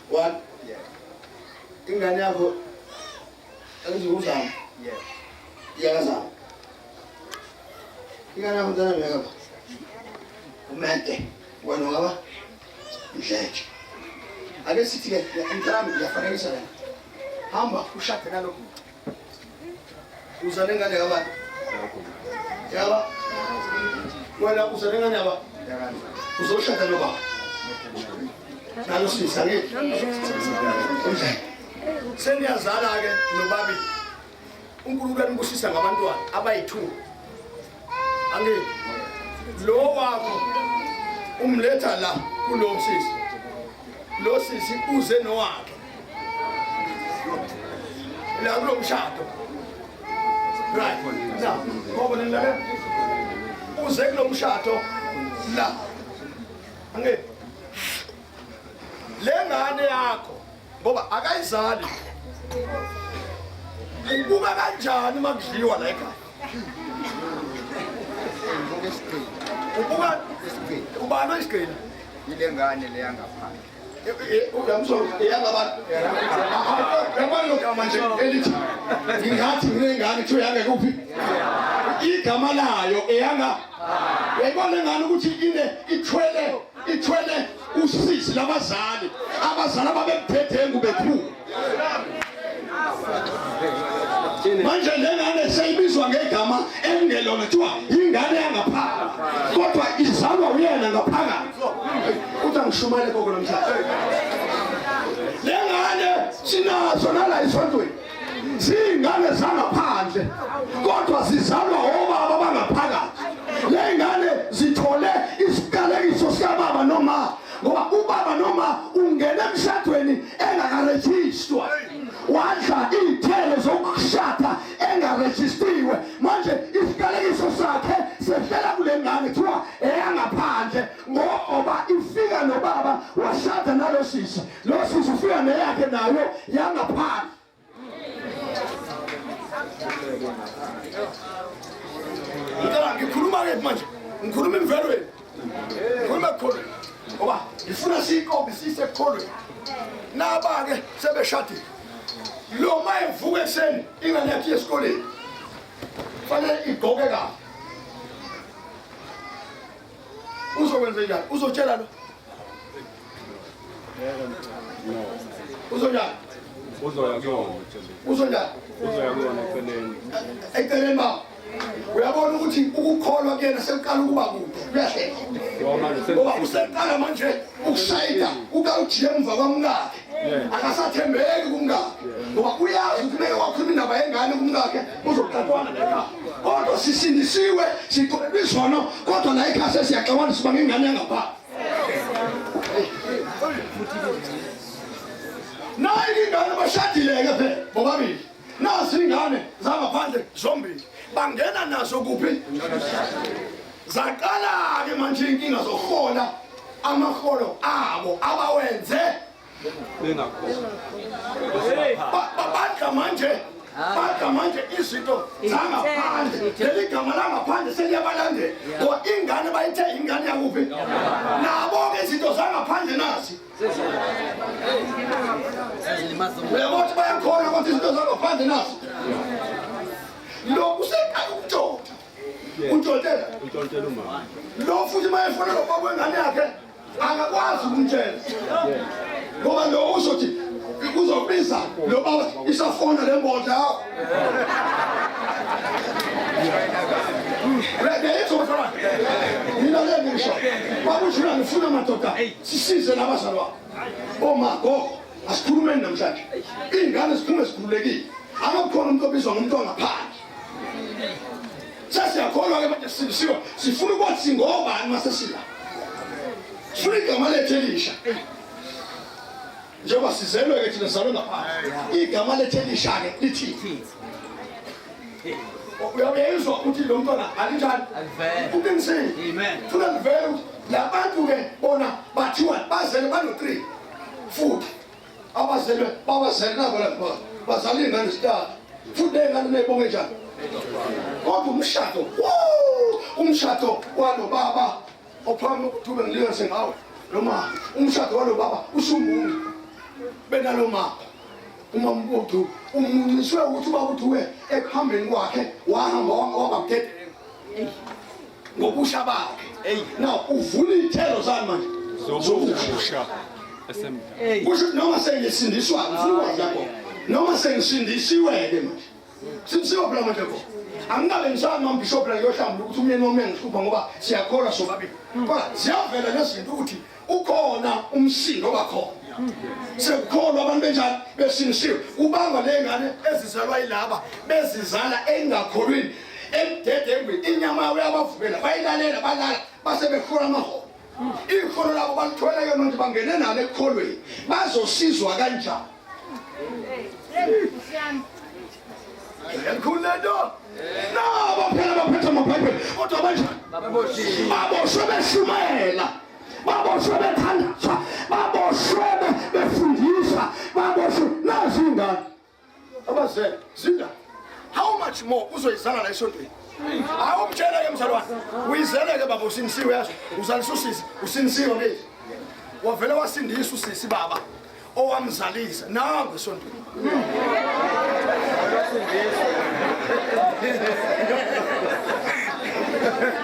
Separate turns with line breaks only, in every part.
One.
Yeah.
Ingane yakho engizuzama.
Yeah.
Iyakazama. Ingane yakho ntana ngiyakapha. Umente. Wena ngaba Mdletshe. Ake sithi ke intami yafanekisa la. Hamba ushade nalokho. Uzane ngane kabani? Yaba. Wena uzane ngane yaba. Uzoshada noba. Nalo sisa ngithi. Seniyazala ke nobabi. uNkulunkulu umbusisa ngabantwana abayi2. Angithi lo wakho umletha la kulo sisi. Lo sisi uze nowakhe. La kulo mshado. Right. Now, ngoba nilaka uze kulo mshado la. Angithi lengane yakho ngoba akayizali. Ubuka kanjani makudliwa la ekhaya? Ubuka ubani isigcina?
Ile ngane le yangaphandle.
Uyamso eyangabani? Yabani lokama nje elithi ngingathi ngingane kuthiwe yange kuphi? Igama layo eyanga. Uyayibona ngani ukuthi ithwele usisi labazali. Abazali ababephethe ngubekhu. Manje lengane seyibizwa ngegama engelona kuthiwa ingane yangaphakathi kodwa izalwa uyena ngaphakathi. Uthi angishumayele koko namhlanje. Lengane sinazo nala esontweni. Zingane zangaphandle kodwa zizalwa obaba bangaphakathi. Lengane zithole isikalekiso sikababa noma ngoba ubaba noma ungena emshadweni engakarejistwa. Wadla iy'thelo zokushada engarejistiwe manje isikalekiso sakhe sehlela kule ngane kuthiwa eyangaphandle ngoba ifika nobaba washada nalo sisi. Lo sisi ufika neyakhe nayo yangaphandle. Ngikhuluma ke manje ngikhuluma imvelweni ngikhuluma kukhona ngoba ngifuna siyikobe sisekholwe naba ke sebeshadile. Lo mayevuka ekseni ingane yakhe esikoleni fanele igqoke kahle. Uzokwenza njani? Uzotshela lo? Uzonjani?
Uzoya kuyona.
Uzonjani?
Uzoya kuyona eceleni.
Eceleni ma. Uyabona ukuthi ukukholwa kuyena sekuqala ukuba kude. Kuyahleka. Ngoba useqala manje ukushayida ukawujiya emva kwamngakhe. Akasathembeki kumngakhe. Ngoba uyazi ukuthi meke wakhuluma indaba yengane kumngakhe uzoqatwana lekhaya. Kodwa sisindisiwe siqolelwe isono kodwa la ekhaya sesiyaxabana siba ngengane yangapha. Nayi ingane bashadile ke phela bobabili. Nasi ingane zangaphandle zombili. Bangena naso kuphi? Zaqala ke manje inkinga zohola amaholo abo abawenze
Bengakhona.
Badla manje izinto zangaphandle. Leli gama langaphandle seliyabalandela. Ngoba ingane bayithe ingane yakuphi? Nabo ke izinto zangaphandle nasi. Uyabona bayakhona ukuthi izinto zangaphandle nasi. Lo useqala ukutshontsha. Untshontsela
umama.
Lo futhi mayefuna lo baba wengane yakhe akakwazi ukumtshela. Ngoba lo uzothi uzobiza lo baba isafona lembodla yakho. Ngiyayizofana. Mina le ngisho. Bakushila ngifuna madoda sisize labazalwa. Oma gogo asikhulumeni namhlanje. Ingane siphume sikhululekile. Akakhona umuntu obizwa ngumuntu ongaphandle. Sasiyakholwa ke manje sifuna ukuthi singobani masesila. Sifuna igama lethu elisha. Njengoba sizelwe ke thina salwe ngaphandle. Igama lethu elisha ke lithi. Uyabezwa ukuthi lo mntwana alinjani?
Alivele.
Uqinisile.
Amen.
Funa livele ukuthi labantu ke bona bathiwa bazele bano3 futhi abazele babazele nabo lapha bazali ingane sithathu futhi ingane nebonge njani kodwa umshado walo baba ophamba ukuthuba ngilingase ngawe noma umshado walo baba usumungi benalo mama umambudu umniswe ukuthi ubaba uthuwe ekuhambeni kwakhe wahamba wababudede ngobusha bakhe now uvula iy'thelo zani manje
zobusha
kusho noma sengisindiswa ngifuna ukwazi lapho noma sengisindisiwe-ke manje sindisiwe phela manje ko angingabe ngisama mbishop la yohlamba ukuthi umyeni wami engihlupha ngoba siyakholwa sobabili kodwa ziyavela lezinto ukuthi ukhona umsindo obakhona sekukholwa abantu benjani besindisiwe ubanga lengane ezizalwa yilaba bezizala engakholweni emdedengweni inyama yawo yabavumela bayilalela balala base bekhula amaholo ikholo labo balithwele yona nje bangene nalo ekukholweni bazosizwa kanjani Enkulendo. No, baphela baphethe amabhayibheli kodwa banjani? Baboshwe beshumayela. Baboshwe bethandazwa. Baboshwe befundisa. Baboshwe nazi ingane. Abaze, zinda. How much more uzoyizala la esontweni? Awumtshela ke mzalwane. Uyizeleke baba usinisiwe yazo. Uzalisusisi, usinisiwe manje. Wavele wasindisa usisi baba. Owamzalisa nangu esontweni.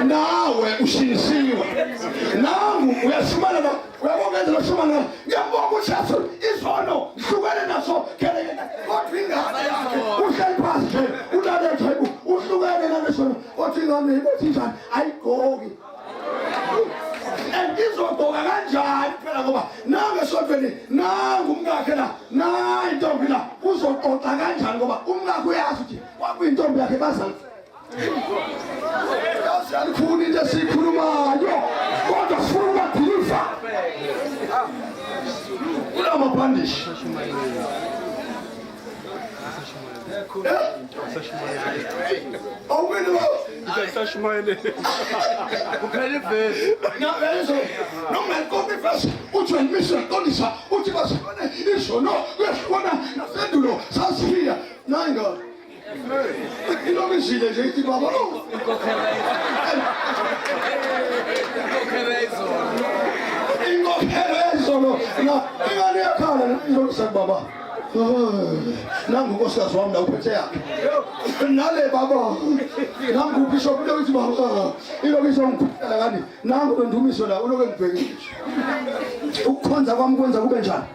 Nawe ushilisiwe nangu uyashumana uyabongeza loshumana ngiyabonga ukuthi yaso izono hlukene naso kelekela kodwa ingane yakhe uhleli phansi nje ulaletha ibu uhlukene nalesono othi ingane ibothi njani ayigoki izogoka kanjani phela ngoba nange esontweni nangu umkakhe la nayi intombi la uzoqoqa kanjani ngoba umkakhe uyazi ukuthi kwakuyintombi yakhe bazali yazi alikhuni into esiyikhulumayo kodwa sifuna ukubadiliva kula mabhandishi awubeni baba
sashumayele
kuphela ivesi
nabezo noma ikonke ivesi uthi wemisha qondisa uthi basibone izono kuyashona nasendulo sasiya nanga inomizile nje ithi baba inkokhelo izolo na ingane yakhala izolisa baba nangu nkosikazi wami la uphethe yakhe nale baba nangu ubishop lo uthi baba ilokiso ngikhuphela kani nangu ndumiso la uloke ngibhekile ukukhonza kwami kwenza kube njani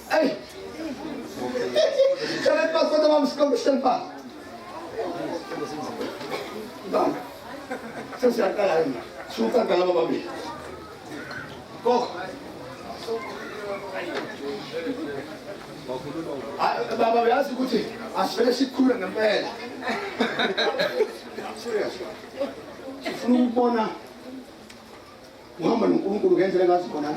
hey Jangan pas pada mam sekolah pas. Bang, saya kalah ini. Suka kalah babi. Kok? Baba biasa kuti. Asal si kurang ngempel. Serius. Flumpona. Muhammad ngumkulu ngendlela ngazibona.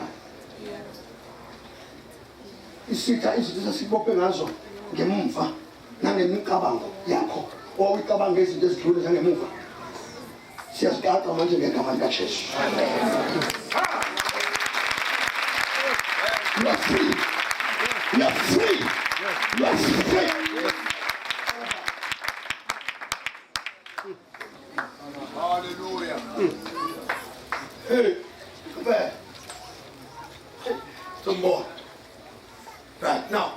Isitha izinto sasibophe ngazo ngemuva nangemicabango yakho owicabanga izinto ezidlule zangemuva siyasiqaqa manje ngegama likaJesu. You are free. You are free. You are free.
Hallelujah.
Hey, come back. Some more. Right now,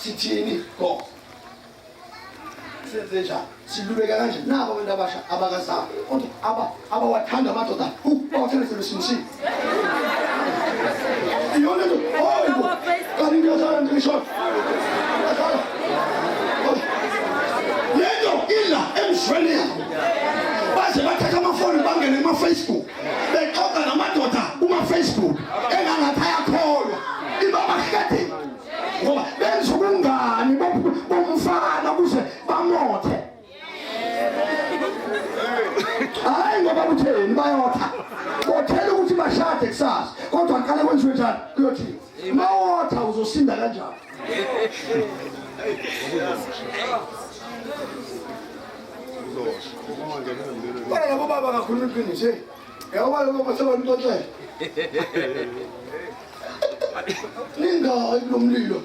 sithini go. Senzenja, silubeka kanje nabo abantu abasha abakazama. Kodwa abawathanda amadoda, bawathandisele sinisi. Iyona nto, oh, kanti ngiyazala ngisho. Lento ila emshweni yakho. Baze bathatha amafoni bangene kuma-Facebook. Bexoxa namadoda kuma-Facebook. Engangathi ayakholwa. Ibabahede. Ngoba benza ubungani bomfana ukuze bamothe. Hayi ngoba kutheni bayotha. Bothela ukuthi bashade kusasa. Kodwa aqale kwenziwe njani? Kuyothi mawotha uzosinda kanjani? Bana labo baba kakhuluma iqiniso. Yabo labo basebenza konke. Ninga kulomlilo.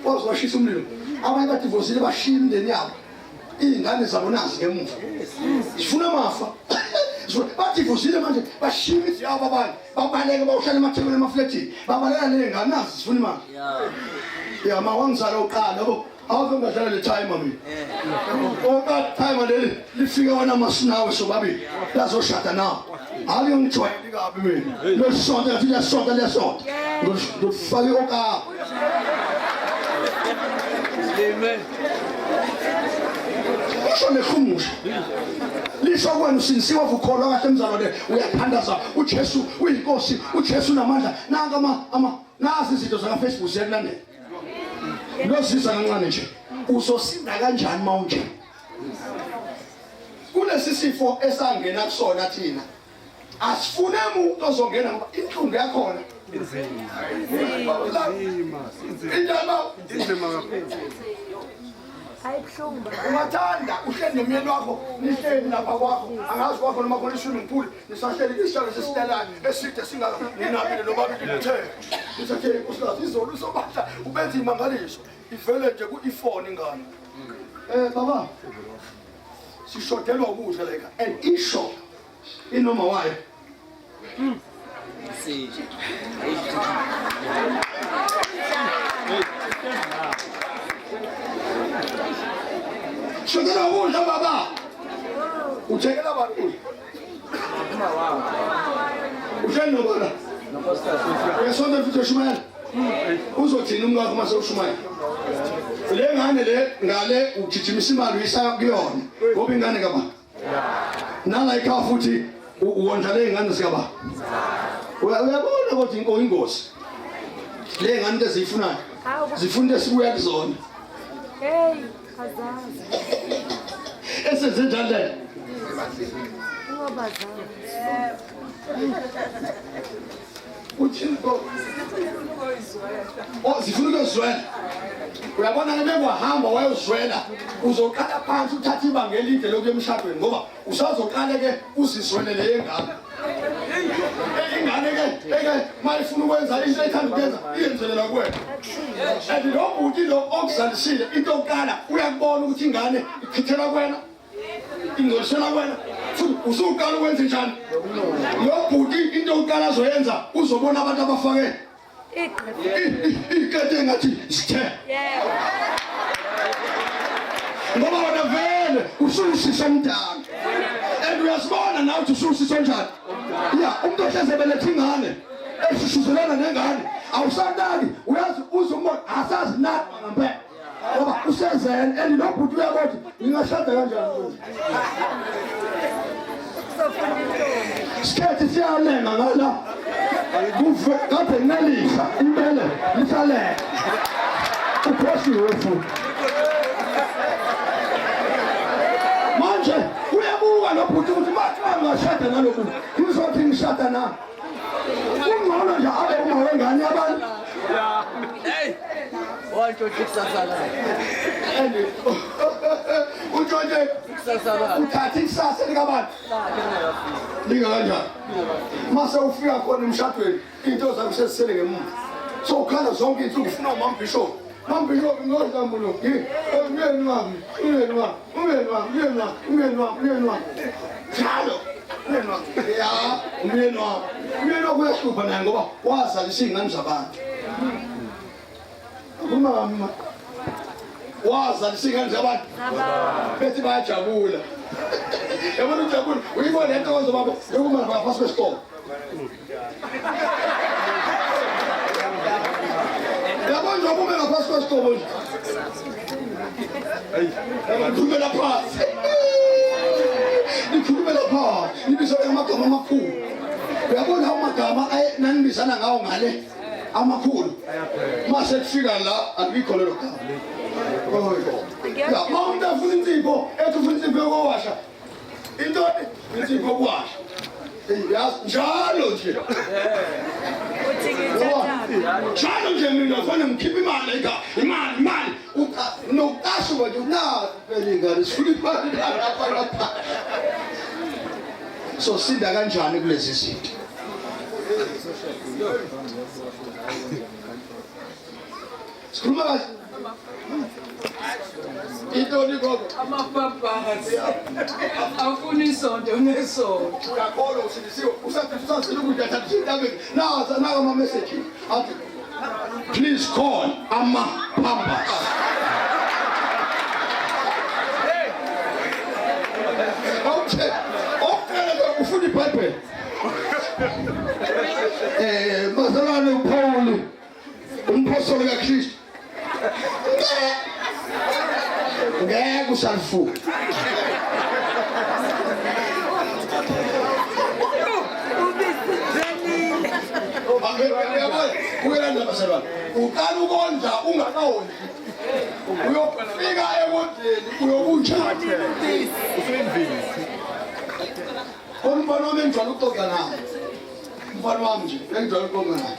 Wazwashisa umlilo. Abantu badivosile bashiya imndeni yabo. iy'ngane zabo nazi ngemuva zifuna amafa bathi vusile manje bashiya imizi yabo abanye babaleke bawuhlala emathebeni emafletini babaleka ney'ngane nazi zifuna imali ya ma wangizala uqala yabo awuve ngadlala le timer mina oqala timer leli lifika wena masinawe sobabili lazoshada nawo hayi ngijwayele kabi mina losonto ngathi liyasonta ngifake okapho
Amen.
usho nekhumusha lisho kwenu sinisiwe ukukholwa kahle emzalwane uyathandaza uJesu uyinkosi uJesu namandla nanga nazi izinto zaka Facebook ziyakulandela losisa kancane nje uzosinda kanjani mawunje kulesi sifo esangena kusona thina asifune umuntu ozongena ngoba inhlungu yakhona ungathanda uhleli nomyeni wakho nihleli lapha kwakho angazi kwakho noma khona i-swimming pool nisahleli isitshalo sesitelane eside singaninabile nobabili lithe nithathe inkosikazi izolo usobadla ubenza imangaliso ivele nje ku-ifone ingane baba sishodelwa ukudla leka and isho inoma wayo shodelwa ukudla baba uthekela abantu uhleli nobona uyasonda futhi ushumayela uzothina umngakho mase ushumayela le ngane le ngale ugijimisa imali uyisaya kuyona ngoba ingane kaba nala ikhaya futhi uwondla le ngane zikaba uyabona ukuthi ingozi le ngane lezifunayo zifuna esibuya kuzona
hey azazi
esenze njalo le
ungabazali
uthixo zifuna ukuzwela uyabona ke bekwahamba wayozwela uzoqala phansi uthatha ibanga elide lokuya emshadweni ngoba usazoqala ke uzizwele le ingane ke mayifuna ukwenza into ethanda ukuyenza iyenzelela kuwena and lo bhuti lo okuzalisile into yokuqala uyakubona ukuthi ingane ichithela kuwena ingcolisela kuwena futhi usuqala ukwenza njani lo bhuti into yokuqala azoyenza uzobona abantu abafake ikete ngathi sithe ngoba wena vele ususisa umdala and uyasibona nawe ukuthi ususisa njani ya umuntu ohleze belethe ingane esishuzelana nengane awusanaki uyazi uzumbona asazi nani ngempela ngoba usezele and lo bhuti uyabona ngingashada kanjani sikhethi siyalenga ngala kuve kade ngalisa impela lisalele uphosiwe futhi manje uyabuka lo bhuti ukuthi bathi ngashada naloku ngizothi ngishada na ungcono nje abe uma wengane yabantu
Hey! One, two, six, seven.
untshontshe uthatha ikusasa likabantu lingakanjani mase ufika khona emshadweni into zakho sezisele ngemuva so ukhala zonke insuku ufuna umambishop ngohlambuluko umyeni wami njalo umyeni wami uyahlupha naye ngoba wazalisa iy'ngane zabantu umama wazalisa iy'ngane zabantu bethi bayajabula yabona ujabula uyibona le ntokozo baba yokumana ngaphasi kwesikolo yabona nje ubume ngaphasi kwesikolo nje nikhulumela phansi nikhulumela phansi nibiza amagama amakhulu uyabona amagama nanibizana ngawo ngale amakhulu mase kufika la alikho lelo gama ya mawumuntu afuna insipho ethi ufuna insipho yokuwasha intoni insipho yokuwasha yazi njalo nje njalo nje mina kufanele ngikhiphe imali ekhaya imali nokuqasha nje na belingane sifuna imali lapha so sinda kanjani kulezi zinto Sikhuluma kahle. Intoni gogo?
Amapapazi. Afuna isonto nesonto.
Uyakholwa usilisiwe. Usasile ukudla thatha indabeni. Naza ama message. Athi please call ama-Pampers. Okay. Ufuna iBhayibheli. Bazalwane uPaul umpostoli kaKristu. Ngeke usalifuka. Uyabona bazalwane. Uqala ukondla ungakawondli. Uyofika emodeni uyobunja. Umfana wami engijwayele ukuxoxa naye. Umfana wami nje engijwayele ukuxoxa naye.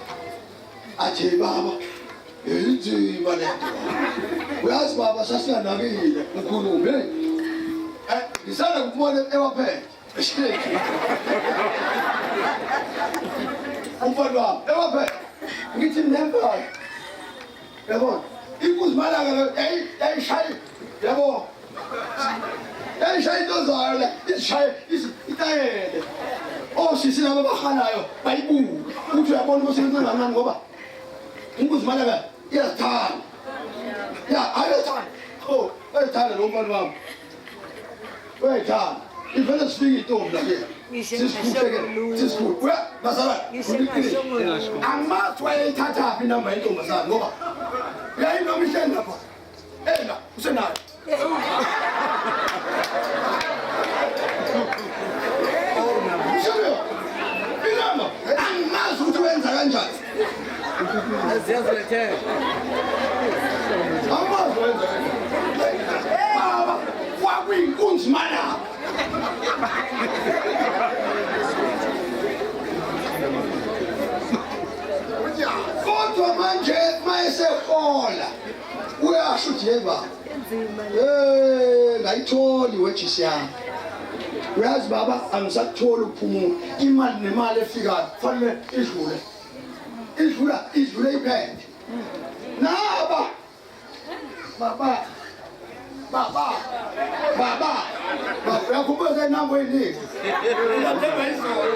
Athi baba, inzima lento. Uyazi baba sasinganakile ukhulume. Ngisanda kubona ewaphethe. Umfana wami ewaphethe. Ngithi nemfana. Yabona? Inkosi malanga yayishaya. Yabo. Yayishaya into zayo la. Ishaya itayele. Sisi laba bahalayo bayibuka. Uthi uyabona ukuthi into ngani ngoba inkosi malanga iyazithanda. Ya, ayethanda. Ayethanda lo mfana wami. Uyayithanda. Ivele sifike intombi la ke. Sisikhulu. Uya bazala. Amathi wayeyithatha phi inamba yentombazana ngoba uyayinoma ihlenda lapha. Ena usenayo. Angimazi ukuthi wenza kanjani.
Aziyazilethe.
Angimazi wenza kanjani. Baba, kwakuyinkunzi mana. Kodwa manje mayesehola uyasho ukuthi yeba. Ngayitholi wejisi yami. Uyazi baba angisakutholi ukuphumula. Imali nemali efikayo kufanele idlule. Idlule iphethe. Naba. Baba. Uyakhumbula inamba eyiningi. Uyathenga izolo.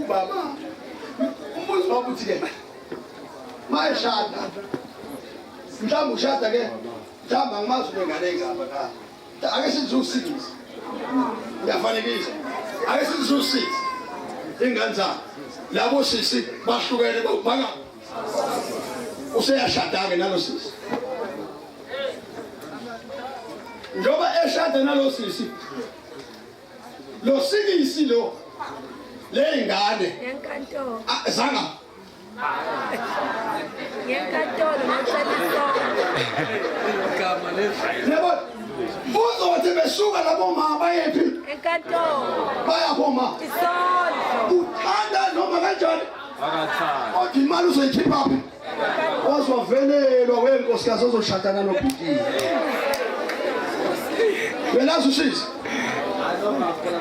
Baba. Umbuzo wami uthi-ke. Mayeshada. Mhlawumbe ushada ke. Mhlawumbe angimazi unengane engaba la. Ake sithi usikise. Uyafanekisa. Ake sithi usikise. Ingane zami. Labo sisi bahlukene banga. Useyashada ke nalo sisi. Njoba eshada nalo sisi. Lo sikisi lo. Le ingane.
Enkantolo.
Zanga.
Enkantolo nohlalisonto.
Igama lesi.
Yabona. Uzothi besuka labo mama bayephi?
Enkantolo.
Baya khoma.
Isonto.
Uthanda noma kanjani?
Akathanda.
Othi imali uzoyikhipha phi? Wazovelelwa wenkosikazi ozoshadana noBhikini. Wena usisi.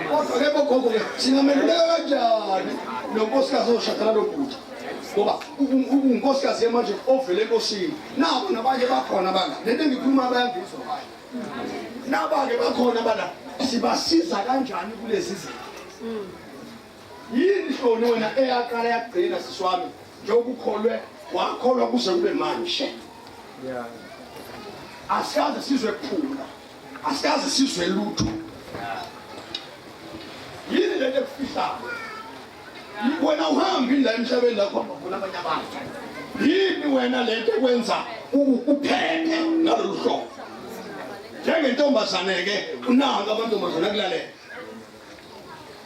Kodwa ke bogogo ke singameluleka kanjani nonkosikazi ozoshadana noBhikini? Ngoba unkosikazi manje ovele enkosini. Nabo nabanye bakhona banga. Lento engikhuluma bayangizwa bayo. Nabake bakhona bana sibasiza kanjani kulezi zinto. Yini hloni wena eyaqala yagcina siswami njengoba ukholwe wakholwa kuze kube manje.
Yeah.
Asikaze sizwe kuphula. Asikaze sizwe lutho. Yini lento ekufihlayo? Wena uhambi la emhlabeni la khona khona abanye abantu. Yini wena lento ekwenza uphephe ngalolu hlobo? Njengentombazane ke unanga amantombazane akulalela.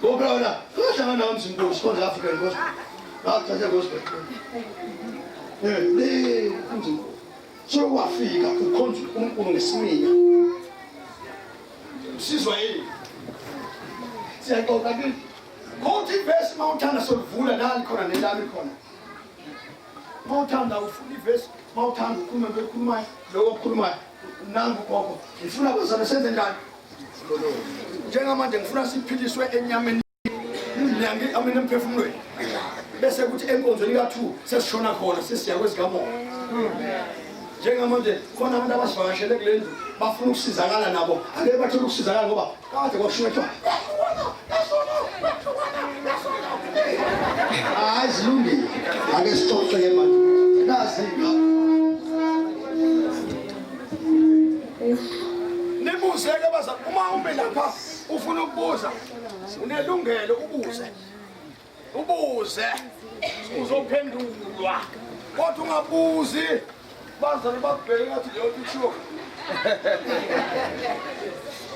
Ngoba wena uhlangana nawo umzinkosi konke African gospel. Bathatha gospel. Le umzinkosi. So wafika ukhonza uNkulunkulu ngesiminya. Usizwa yini? Siyaxoxa ke. Konke verse mawuthanda solivula nali khona nelami khona. Mawuthanda ufuna iverse, mawuthanda ukhuluma bekhulumayo, lokho okukhulumayo. Nangu gogo ngifuna bazana senze njani njengamanje ngifuna siphiliswe enyameni amina emphefumulweni bese kuthi enkonzweni ka2 sesishona khona sesiya kwezigamoya njengamanje khona abantu abasivakashele kule ndlu bafuna ukusizakala nabo ake bathole ukusizakala ngoba kade kwashunyethwa zilungile ake sixoxe-ke manje nazi nibuzeke baza uma ube lapha ufuna ukubuza unelungelo ubuze uzophendulwa kodwa ungabuzi bazane bakubheke ngathi leyo kusho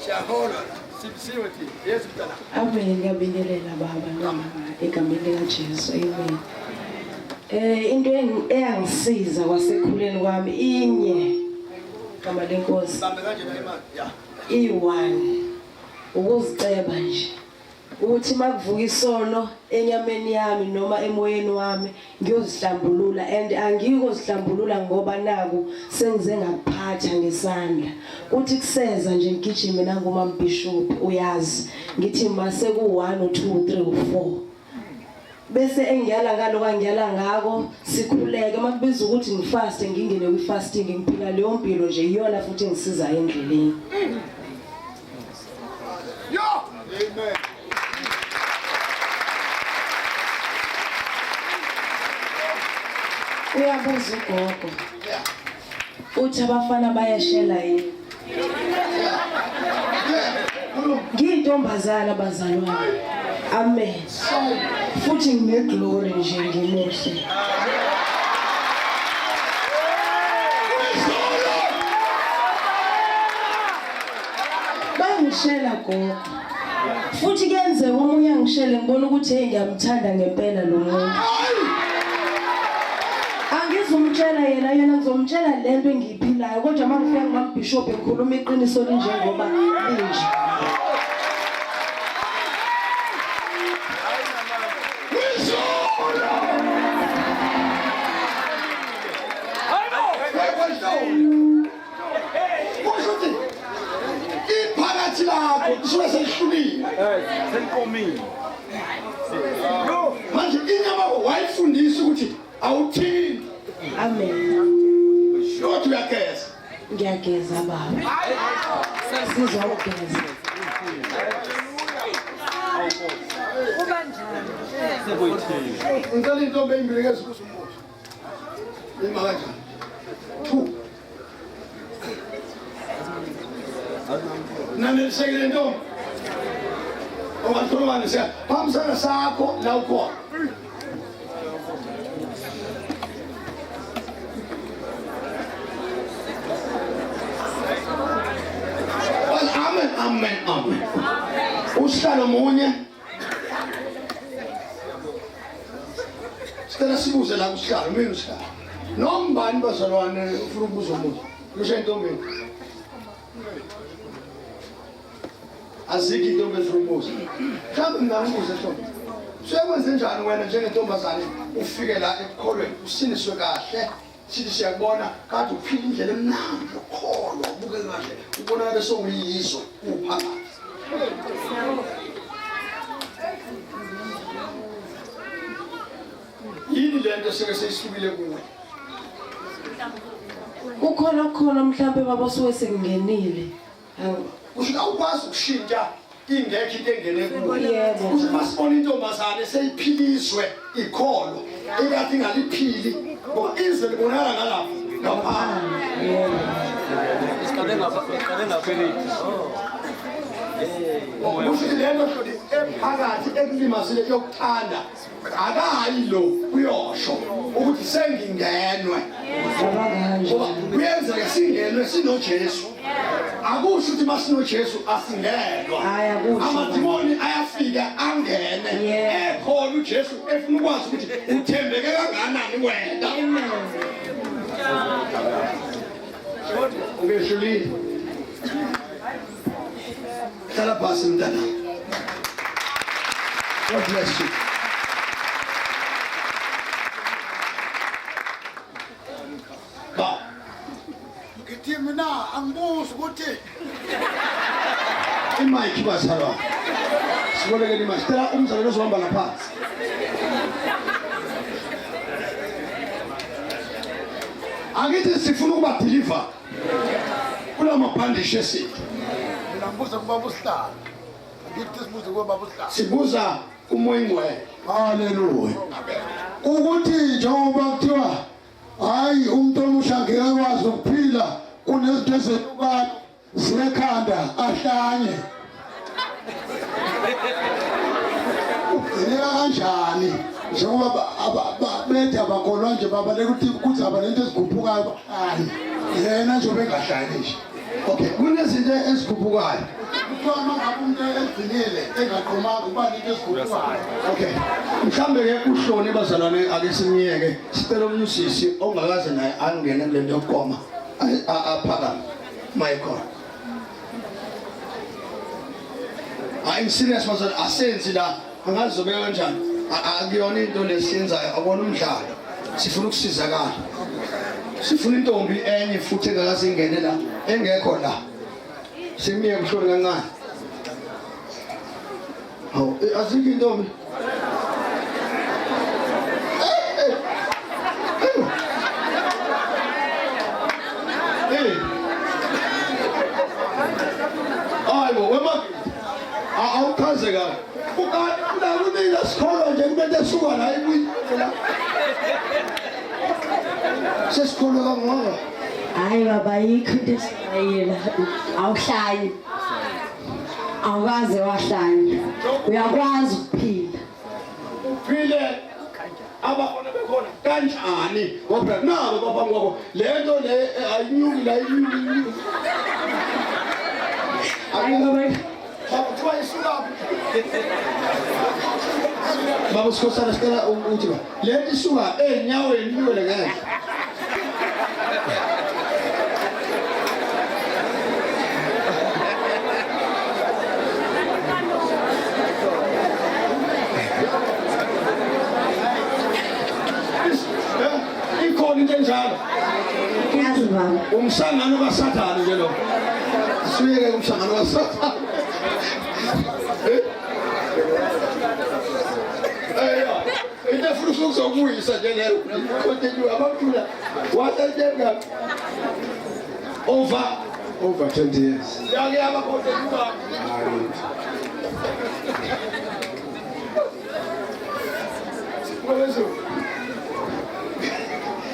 siyakholwa sibisiwe thina yesu mntana
Amen. Ngiyabingelela baba noma egameni likaJesu. Amen. Into eyangisiza kwasekhuleni kwami inye igama lenkosi.
bambe kanje na imali ya
I1 ukuziceba nje ukuthi makuvuka isono enyameni yami noma emoyeni wami ngiyozihlambulula and angiyikozihlambulula ngoba naku sengize ngaphatha ngesandla uthi kuseza nje ngigijime nangoma mbishop uyazi ngithi mase ku1 2 3 4 bese engiyala ngalo kangiyala ngako sikhuleke makubiza ukuthi ngifaste ngingene kwi-fasting ngiphila leyo mpilo nje iyona futhi ngisiza endleleni
yo amen
uyabuza ugogo uthi abafana bayashela yini ngiyintombazana bazalwane amen futhi ngineglory nje ngimuhle bangishela gogo futhi kuyenzeka omunye angishele ngibona ukuthi hey ngiyamthanda ngempela lo muntu angizumtshela yena ngizomtshela lento engiyiphilayo kodwa mangifika ngumabishop ekhuluma iqiniso linjengoba linje
iphakathi lakho kusuke selihlulile
Selikomile.
manje inyama wayifundisa ukuthi awuthini
amen
kodwa uyageza
ngiyageza baba sizwa ukugeza
ngicela intombi engibikezisa ukuthi umuthi ima kanjani nanelisekile ntombi ongakhulumani siya phambisana sakho la ukhona amen usihlalo munye sicela sibuze la kusihlalo mina usihlalo nombani bazalwane ufuna ukubuza umuntu lusha intombini azikho intombi efuna ukubuza mhlawumbe ngingambuza ntombi suyakwenze njani wena njengentombazane ufike la ekukholweni usiniswe kahle sithi siyakubona kade uphila indlela emnandi yokukholwa ubuke kahle ubonakale sowuyizo uphakathi yini lento sike seyihlukile kuwe
kukhona mhlawumbe baba suke sekungenile
kusho awukwazi ukushintsha ingekho into engene kuwe
yebo
ukuthi masibona intombazane seyiphiliswe ikholo ekade ingaliphili ngoba izwe libonakala ngalapho ngaphandle
yebo
ukuthi lento hloli ephakathi ekulimazile yokuthanda akayi lo uyosho ukuthi sengingenwe ngoba kuyenzeka singenwe sinoJesu akusho ukuthi masinoJesu asingenwa amadimoni ayafika angene ekhona uJesu efuna ukwazi ukuthi uthembeke kangakanani wena ungehlulile hlala phasi mntana God bless you ba ngithi mina angibuzi ukuthi imike bazalwane sibolekeni imali sicela umzalwane ozohamba ngaphansi. Angithi sifuna ukuba deliver kula mabhandishi esithu.
Ngibuza kubaba usihlalo. Ngithi sibuze kubaba usihlalo.
Sibuza umoya ingcwele.
Haleluya. Ukuthi njengoba kuthiwa hayi umuntu omusha ngeke akwazi ukuphila kunezinto ezehlukana ziyekhanda ahlanye. Ugcineka kanjani? Njengoba bethe abakholwa nje babaleka ukuthi kuzaba lento ezigubhukayo hayi yena nje bengahlalisha.
Okay, kunezinto ezigubhukayo.
Kuthiwa mangabe umuntu egcinile engaqomanga uba lento ezigubhukayo.
Okay. Mhlambe ke uhloni bazalwane ake simiyeke sicela omunye usisi ongakaze naye angene kule nto yokukoma aphakama Michael. I'm serious bazalwane asenzi la angazi zobeka kanjani akuyona into lesiyenzayo akona umdlalo sifuna ukusizakala sifuna intombi enye futhi engakaze ingene la engekho la simiyeke uhloni kancane. Hawu azikho intombi. Hayibo wema awukhazeka ukala kunina sikolo nje kumele esuka la ibuyela sesikolo kangaka.
Hayi baba yikho into esingayela awuhlayi awukaze wahlanya uyakwazi ukuphila
Uphile abafana bekhona kanjani ngoba nabo baba ngoko lento le ayinyuki la inyuki.
hayi baba
Kuthiwa isulapi. Baba sikhosana sicela ukuthi lento isuka enyaweni liwele ngeke. Ikhona into enjalo.
yazi baba
Umhlangano kaSathane nje lo. Siyeke umhlangano kaSathane. Into futhi ukuzokuyisa nje leyo. Continue abakhula. Wasethenga over 20 years. Yake abakhona. Ngobezo.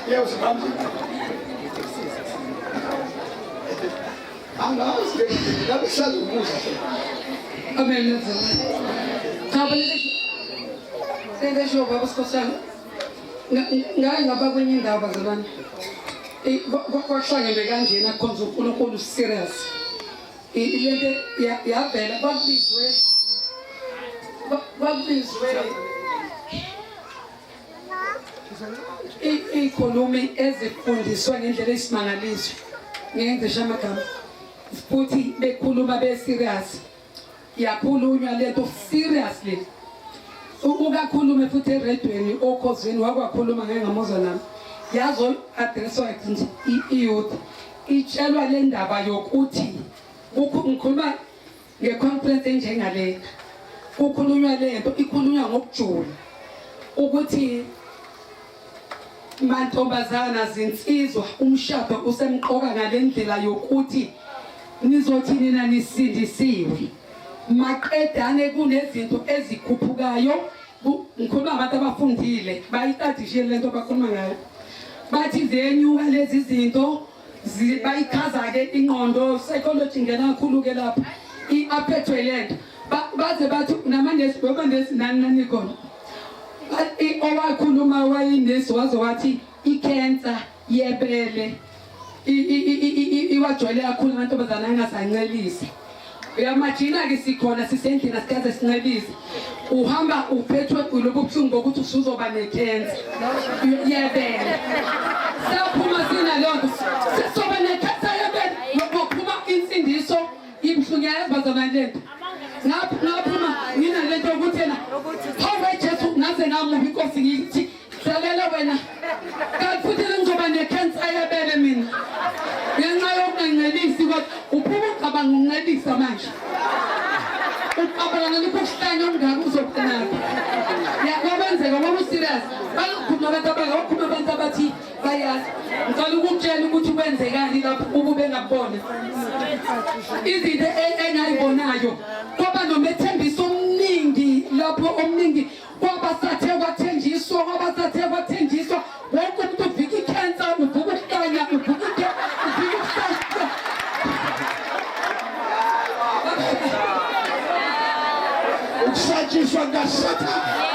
Yes, ma'am. Angazi labisazubuza.
Amen. Sente sho baba sikhosana. Ngaye ngaba kwenye indawo bazalwane. Kwahlangene kanjena khonza uNkulunkulu serious. Ilento yavela babizwe ikhulumi ezifundiswa ngendlela esimangaliso ngendlela amagama futhi bekhuluma be serious yakhulunywa lento seriously ukakhulume futhi eredweni okhosini wakwakhuluma ngengamuzwa nami yazo addresswa nje iyouth itshelwa le ndaba yokuthi ngikhuluma ngeconference enjengale kukhulunywa lento ikhulunywa ngokujula ukuthi mantombazana zinsizwa umshado usemqoka ngalendlela yokuthi nizothi nina nisindisiwe maqedane kunezinto ezikhuphukayo ngikhuluma abantu abafundile bayitadishe lento bakhuluma ngayo bathi zenyuka lezi zinto bayichaza ke ingqondo psychology ngena kakhulu ke lapha iaphethwe lento baze bathi namanesi bobandesi nani khona owakhuluma wayinesi waze wathi icancer yebele iwajwayele kakhulu amantombazana angasancelisi uyamajina ke sikhona sisendlini sikaze sincelise uhamba uphethwe kulobu buhlungu bokuthi usuzoba necancer yebele saphuma sina lonto sizoba necancer yebele ngokuphuma insindiso ibhlungu yazibazana lento ngaphuma ngina lento ukuthi yena hawe Jesu ngaze ngamubi inkosi ngithi salela wena kanti futhi ngizoba necancer yebele mina ngenxa yokungencelisi kodwa uphuma ucabanga ungelisa manje uqabelana nikuhlanya ongaka uzophenaphi kwabenzeka ngoba userious bakhuluma abantu abakhuluma abantu abathi bayazi ngicela ukutshela ukuthi kwenzekani lapho ukube ngabona izinto engayibonayo kwaba nomethembiso omningi lapho omningi kwaba sathe kwathenjiswa wonke umuntu uvika ikhensa uvuka ukuhlanya uvuka ukuhlanya
ukusatshiswa kaSathane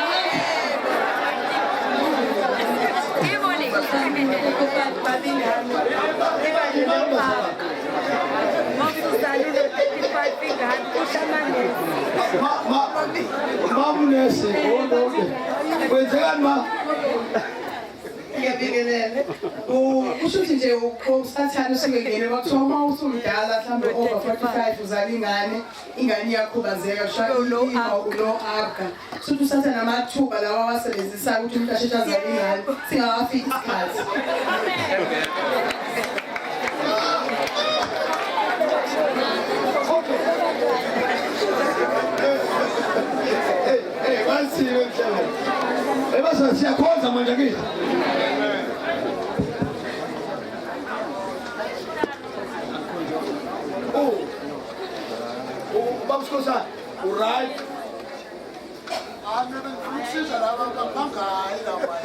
Mamnesi kwenzekani ma
ngiyabingelele kusho ukuthi nje uSathane usengene bathiwa uma usumdala mhlawumbe over 45 uzalingane ingane iyakhubazeka kusho ulo abga futhi uSathane amathuba lawa wasebenzisa ukuthi umuntu asheshe azalingane singawafiki isikhathi
basiwe mhlawumbe ebasa siyakhonza manje kithi babusikosa right
Usiza laba bangayi lapha.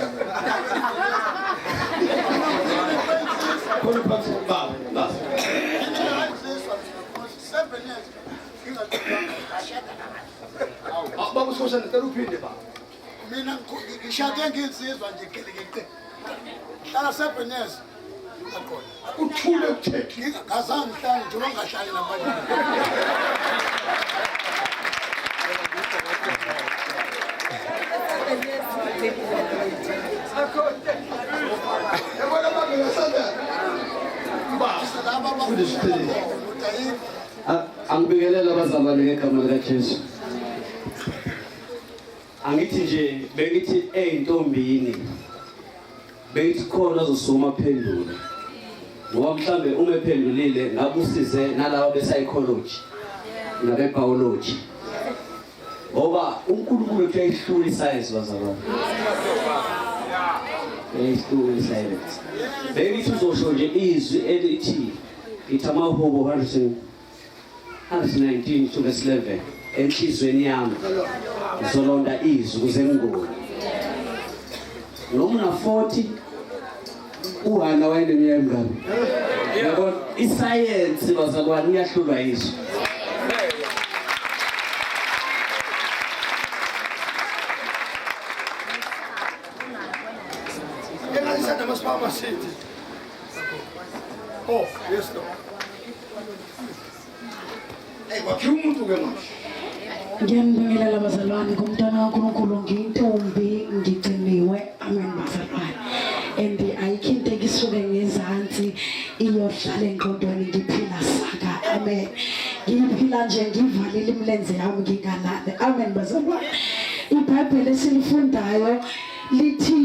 khona phansi baba baba babusikosa ngicela uphinde baba
Mina ngishade nginsizwa nje gelekeke. Hlala sebenez. Akhona.
uthule ukuthetha
Ngingazange ngihlale nje bangahlali namanje.
yabona baba yaSathane baba ufundisile
angibikelela abazalwane ngegama likaJesu angithi nje bengithi eyintombini bengithi khona ozosuma phendula ngoba mhlambe uma ephendulile ngabe usize nalawa be-psychology nabe-biology ngoba uNkulunkulu wethu uyayihlula isayensi bazalwane uyayihlula isayensi bengithi uzosho nje izwi elithi itamahubo 119 to verse 11 enhlizweni yami ngizolonda izwi ukuze ngingoni noma una 40 uhana wayeneminyaka emingaki yabona isayensi bazalwane iyahlulwa izwi
engalisanda masipama sithi oh yes no kwakhiwa umuntu ke manje
Ngiyanibingelela abazalwane ngomntwana kaNkulunkulu ngiyintombi ngigciniwe amen bazalwane and ayikho into ekisuke ngezansi iyohlala engqondweni ngiphila saka amen ngiphila nje ngivalile imilenze yami nginganane amen bazalwane iBhayibheli esilifundayo lithi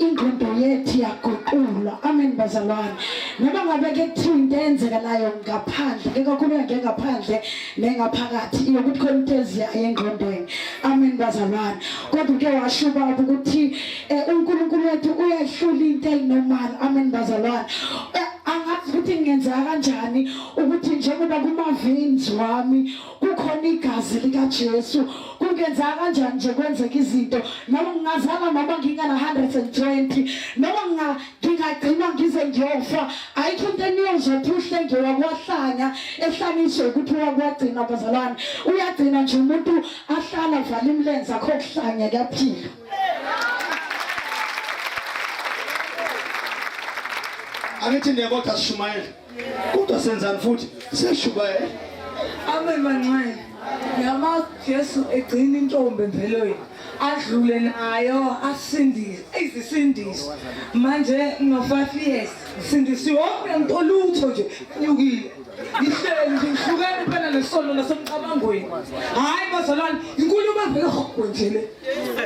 ingqondo yethu yaguqulwa amen bazalwane noma ngabe ke kuthiwa into eyenzekalayo ngaphandle ke kakhulukazi ngengaphandle nengaphakathi iyokuthi khona into eziyayo engqondweni amen bazalwane kodwa ke washuba ukuthi uNkulunkulu wethu uyahlula into eyinormal amen bazalwane angazi ukuthi ngenza kanjani ukuthi njengoba kuma-veins wami kukhona igazi likaJesu kungenza kanjani nje kwenzeka izinto noma ngingazala noma ngingana 120 noma ngingagcina ngize ngiyofa ayikho into eniyozothi uhlenge wakwahlanya ehlangiswe ukuthi wakwagcina bazalwane uyagcina nje umuntu ahlala vala imilenze akho kuhlanya kuyaphila
angithi ndiyabotha sishumayela kodwa senzani futhi seshubayela
amen mancane yamazi Jesu egcina intombi emvelweni adlule nayo asindise izisindise manje no5 years sindisiwe wonke ngitolutho nje nyukile ihleli nje ihlukene phela nesono nasemcabangweni hayi bazalwane inkulumo evela nje le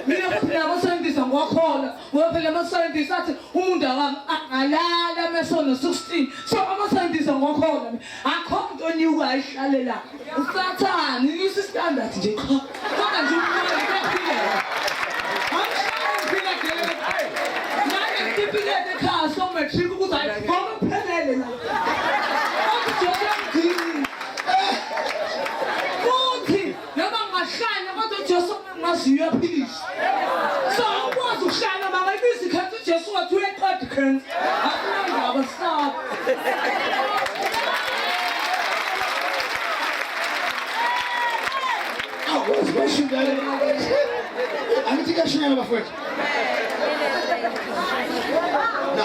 mina futhi namasayentisi angwakhola ngoba phela amasayentisi athi umuntu angalala mesono 16 so amasayentisi angwakhola akho into onyuka ayihlalela usathani use standard nje cha kodwa nje umuntu uyaphila amshaya phila ke nake tipilete ekhaya so matric ukuthi ayibona uphelele la Jesu ngasiya philisi so ukwazi ukuhlala makayibizi khetha uJesu wathi uyeqeda khenza akulanga stop
awuzi bashindele angithi kashiyana bafowethu na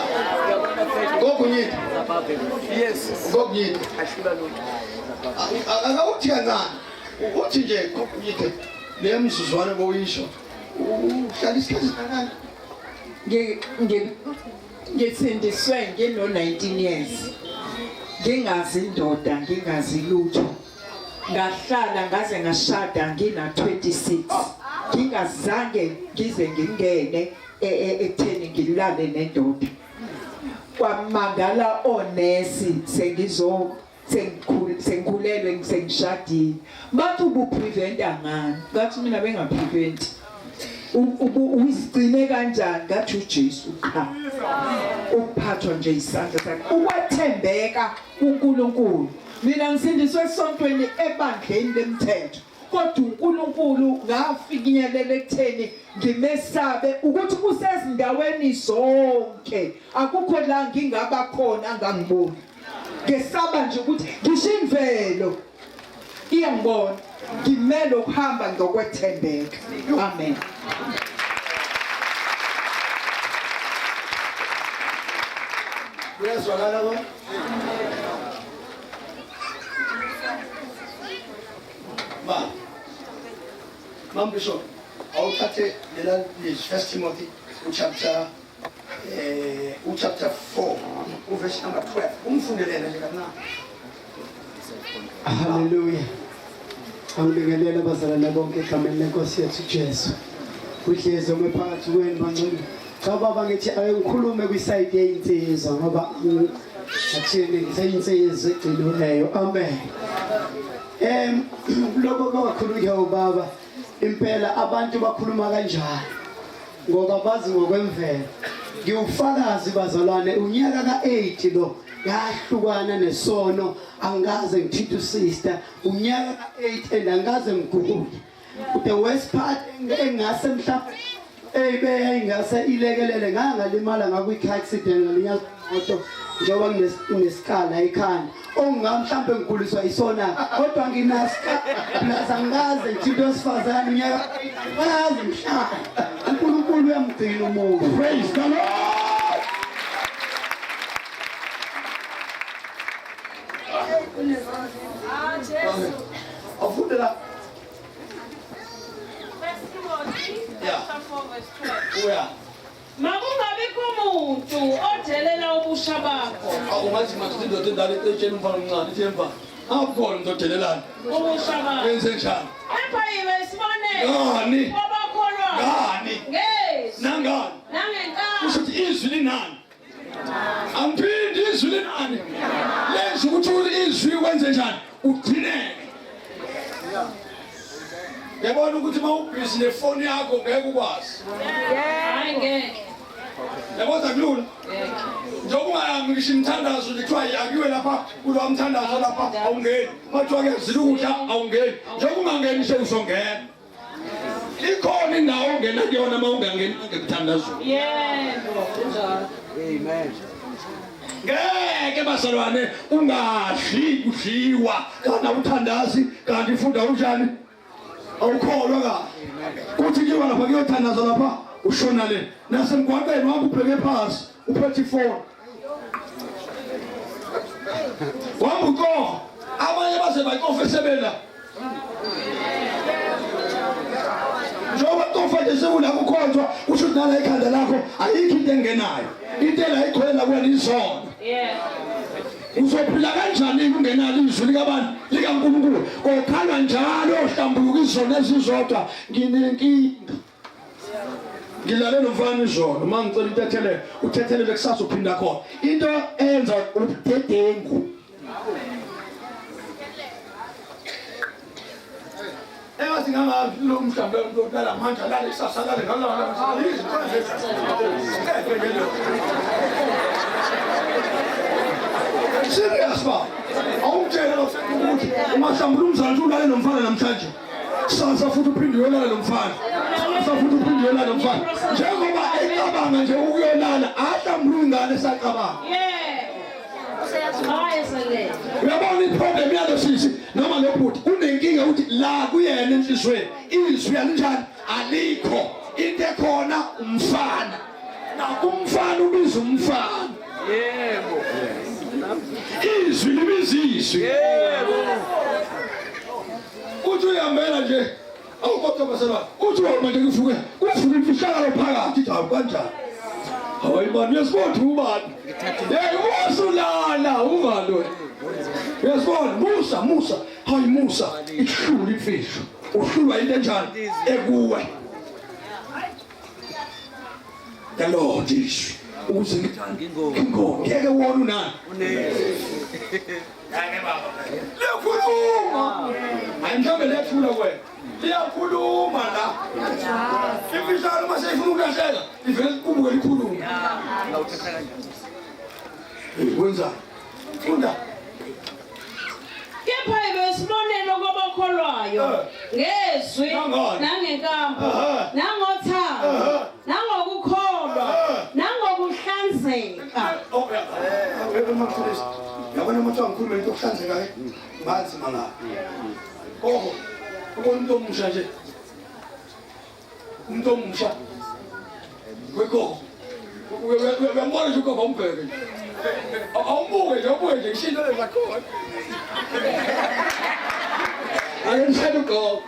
gokunyeti
Yes.
gokunyeti
Ashula lutho.
akawuthi kancane uthi nje gokunyeti lemzuzwana boyisho uhlala isikhathi kanani
Ngisindiswe ngino 19 years. Ngingazi indoda, ngingazi lutho. Ngahlala ngaze ngashada ngina 26. Ngingazange ngize ngingene ekutheni ngilale nendoda. Kwamangala onesi sengikhulelwe ngisengishadile. Bathi ubupreventa ngani? Ngathi mina bengaprevent. Usigcine kanjani ngathi uJesu cha. Uphathwa nje isandla sakhe. Ukwethembeka kuNkulunkulu. Mina ngisindiswe esontweni ebandleni lemthetho. Kodwa uNkulunkulu ngafinyelela ekutheni ngimesabe ukuthi kusezindaweni zonke akukho la ngingaba khona angangiboni. Ngesaba nje ukuthi ngisho imvelo iyangibona ngimele ukuhamba ngokwethembeka. Amen.
uyazwakala ko Mam Bishop awuthathe lela First Timothy chapter 4 verse number 12 umfundelele nje kancane.
Hallelujah. Angibingelela abazalwane bonke egameni lenkosi yethu Jesu. Kuhlezi omephakathi kwenu bancane. Cha baba ngithi ayikhulume kwiside yeyinsizwa ngoba athini ngiseyinsizwa egciniweyo. Amen. Lokho kwakhulunywa ubaba impela abantu bakhuluma kanjani ngoba bazi ngokwemvelo. Ngiufakazi bazalwane unyaka ka8 lo yahlukana nesono angaze ngithinta sister unyaka ka8 and angaze ngigule. The worst part engase mhlawumbe ingase ilekelele ngalimala ngakwi accident ngalinyazwa moto njengoba nginesikhala ekhanda ongamhlawumbe ngiguliswa isona kodwa nginaska plus angaze ngithinta wesifazane unyaka ngaze mhlawumbe uNkulunkulu uyamgcina umuntu.
Praise the Lord. Afundela. Yeah.
Makungabikho umuntu odelela ubusha bakho.
Awungathi manje indoda endala etsheni umfana omncane ithemba. Awukhona umuntu odelelana.
Ubusha bakho.
Wenze njani?
Apha yiwe sibonele.
Ngani?
Wabakholwa.
Ngani?
Yes.
Nangani?
Nangenkani.
Usuthi izwi linani? Amphindi izwi linani? Lenza ukuthi izwi wenze njani? Ugcineke. Yabona ukuthi mawubhizi nefoni yakho ngeke ukwazi.
Hayi ngeke.
Yabona kulula. Njengoba ungayami ngisho imthandazo lithiwa yakiwe lapha kulo mthandazo lapha awungeni. Mathiwa ke zilukudla awungeni. Njengoba ungangeni nje uzongena. Ikhona indawo ongena kuyona mawungangeni ngekuthandazo.
Yebo.
Amen.
Ngeke basalwane ungahli udliwa kana uthandazi kanti ufunda unjani? Awukholwa ka. Kuthi nje lapha kuyothandaza lapha ushona le. Nasemgwaqeni wami ubheke phansi uphethe ifoni. Wambuko abanye baze bayikofesebela. Njoba tofete sekula kukhonzwa usho nala ikhanda lakho ayikho into engenayo. Into la ikhwela kuwena isona.
Yeah.
Uzophila kanjani kungenalo izwi likaBani likaNkulunkulu kokhalwa njalo ohlambuluka izona ezizodwa nginenkinga ngilale nomfana izolo mangicela intethele uthethelele kusasa uphinda khona into enza ubudedengu ewathi ngangazi lo mhlamba lolala manje lale kusasa lale ngalala serious ba awumtshela ukuthi ungahlambula umzansi ulale nomfana namhlanje sasa futhi uphinde uyolala nomfana sasa futhi uphinde uyolala nomfana njengoba ecabanga nje ukuyolala ahlambula ingane esacabanga uyabona iproblem yalo sisi noma lo bhuti unenkinga ukuthi la kuyena enhlizweni izwi yalinjani alikho into ekhona umfana nakumfana ubiza umfana yebo izwi libizizwi yebo uthi uyambela nje awukodwa basela uthi manje kufuke imfihlakalo phakathi jabu kanjani hayi man uyasibona ubani usulala ungalo uyasibona Musa hayi Musa ihlula imfihlo uhlulwa into enjani ekuwe the Lord is ukuze ngeke wona unani liyakhuluma ayimhlambe lethula kwena liyakhuluma la imfihlakalo maseyifuna ukulahleka ivele kubuke likhuluma wenza funda
kepha ibesibonelo kwabakholwayo ngezwi nangenkambo nangothando nangokukholwa nangokuhlanzeka
yabona umuntu angikhuluma into okuhlanzeka mazi manga oho umuntu omusha nje umuntu omusha kwekho uyambona nje ugogo umbheke awumbuke nje ishinto lezakhona ayemshela ugogo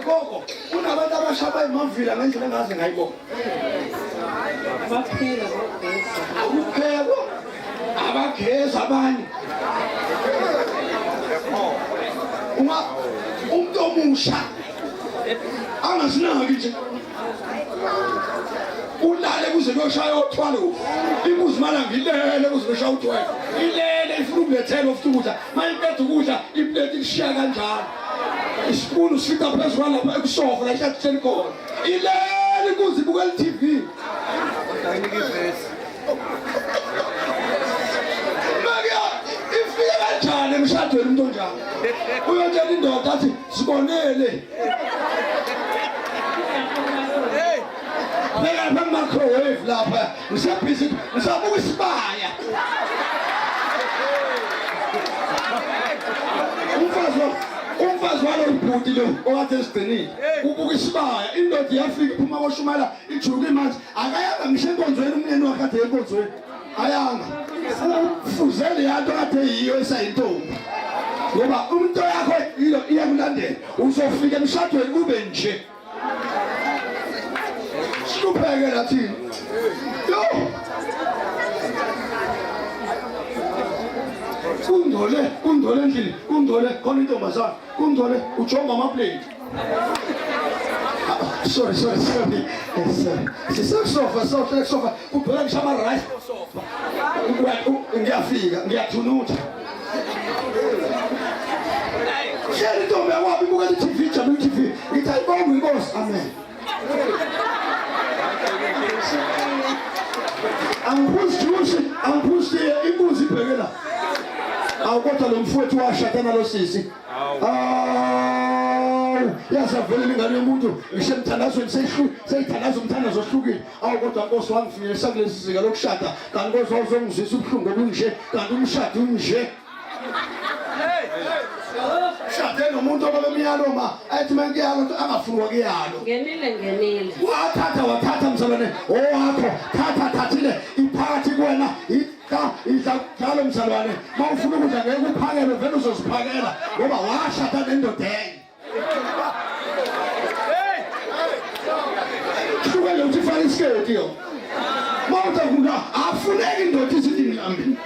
gogo unabantu abashaba imavila ngendlela engaze ngayibona akupheko abageza abanye umuntu omusha angasinaki nje ulale kuze kuyoshaya u-12 imbuzi malanga ilele kuze kuyoshaya u-12 ilele ifuna ukulethela ofuna ukudla mayiqeda ukudla iplate ilishiya kanjalo isipunu sifika phezu kwalapha ekusofa la ihlathitheni khona ilele kuze ibukela i-TV ifike kanjani emshadweni umuntu onjalo uyotshela indoda athi sibonele phela phamacrowave lapha ngisabhizi ngisabuka isibaya umfazi walo ubhuti lo okade esigcinile ubuka isibaya indoda iyafika iphuma koshumela ijuka imanzi akayanga ngisho enkonzweni umyeni wakhe kade enkonzweni ayanga ufuzele yanto kade yiyo esayintombi ngoba umuntu yakho iyakulandela uzofika emshadweni kube nje Slupheke lathini yo kundole endlini kundole khona intombazana kundole ujonga amaplate sorry sisofa ubheka ngishama rice ngiyafika ngiyathunutha sheri intombi yakwabi ibuka i-TV jabu i-TV ngithi ayibonge inkosi amen angiphusi imbuzi ibhekela awukodwa lo mfowethu washadana lo sisi yazavele ingane yomuntu ngisemthandazweni seyithandaza umthandazo ohlukile awukodwa nkosi wangifinyelisa kulesi sika lokushada kanti nkosi wawuzongizwisa ubuhlungu obunje kanti umshado unje shade nomuntu obabemiyalo ma athi mangiyalo angafuni ukuyalo
ngenile
wathatha mzalwane owakho thathile iphakathi kuwena idla njalo mzalwane mawufuna ukudla ngeke uphakele vele uzoziphakela ngoba washada nendoda enye hlukele uthi fana isiketi yo mawuthi akuna afuneki indoda isithi ngihambile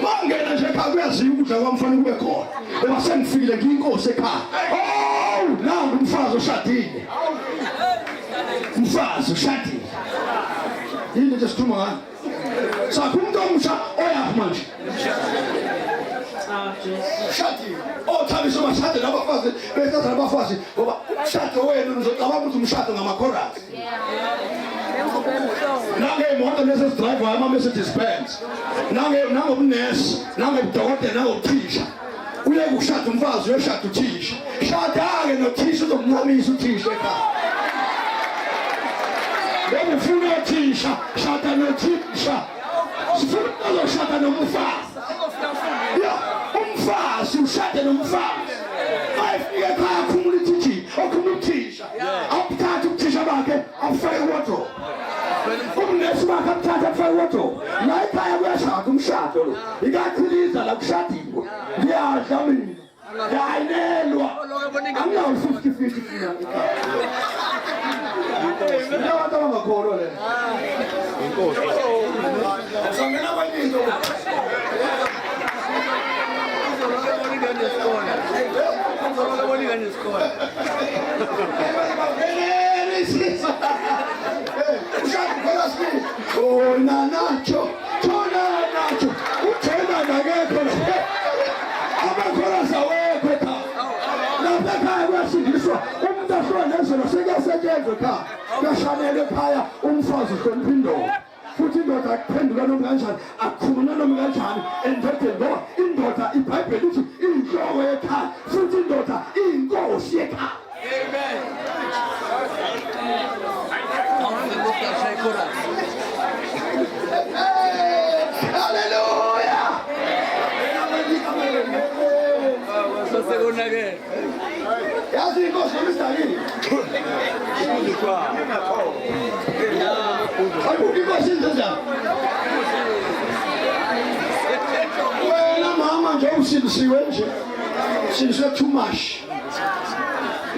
mangena nje ekhaya kuyaziwa ukuthi ukudla kwamfana kube khona ngoba sengifikile ngiyinkosi ekhaya oh nangu umfazi oshadile umfazi oshadile yini nje sikhuluma ngani sakho umuntu omusha oyaphi manje shadile othabisa umshado nabafazi bethatha nabafazi ngoba umshado wenu nizocabanga ukuthi umshado ngamakhorasi nangemoto lezi drive ama Mercedes Benz nangobunesi nangobudokotela nangobuthisha uye kushada umfazi uyoshada uthisha shada-ke nothisha uzomncamisa uthisha ekhaya ngoba ufuna othisha shada nothisha sifuna uzoshada nomfazi ya umfazi ushade nomfazi ayefika ekhaya akhumula ithithi okhumula uthisha awuthatha ubuthisha bakhe afake wardrobe umnesi bakhe amthatha afake wardrobe la ekhaya kuyashada umshado lo ikakhiliza la kushadiwe ngiyadla mina ngiyayinelwa anginawo 50-50 fina abantu abangakholwa le inkosi sangena abanyinto Tona nacho, utena nakekho abakhorasa wekho ekhaya lapha ekhaya kuyasindiswa umuntu ahlwa nezolo sekuyasetshenzwa ekhaya kuyashanelwa ekhaya umfazi uhlonipha indoda futhi indoda akuphenduka noma kanjani akukhuluma noma kanjani endodeni ngoba indoda iBhayibheli ithi inhloko yekhaya futhi indoda iyinkosi yekhaya amen hallelujah yazi inkosi nomsidakini akuki inkosi njani wena mama nje usindisiwe nje usindisiwe too much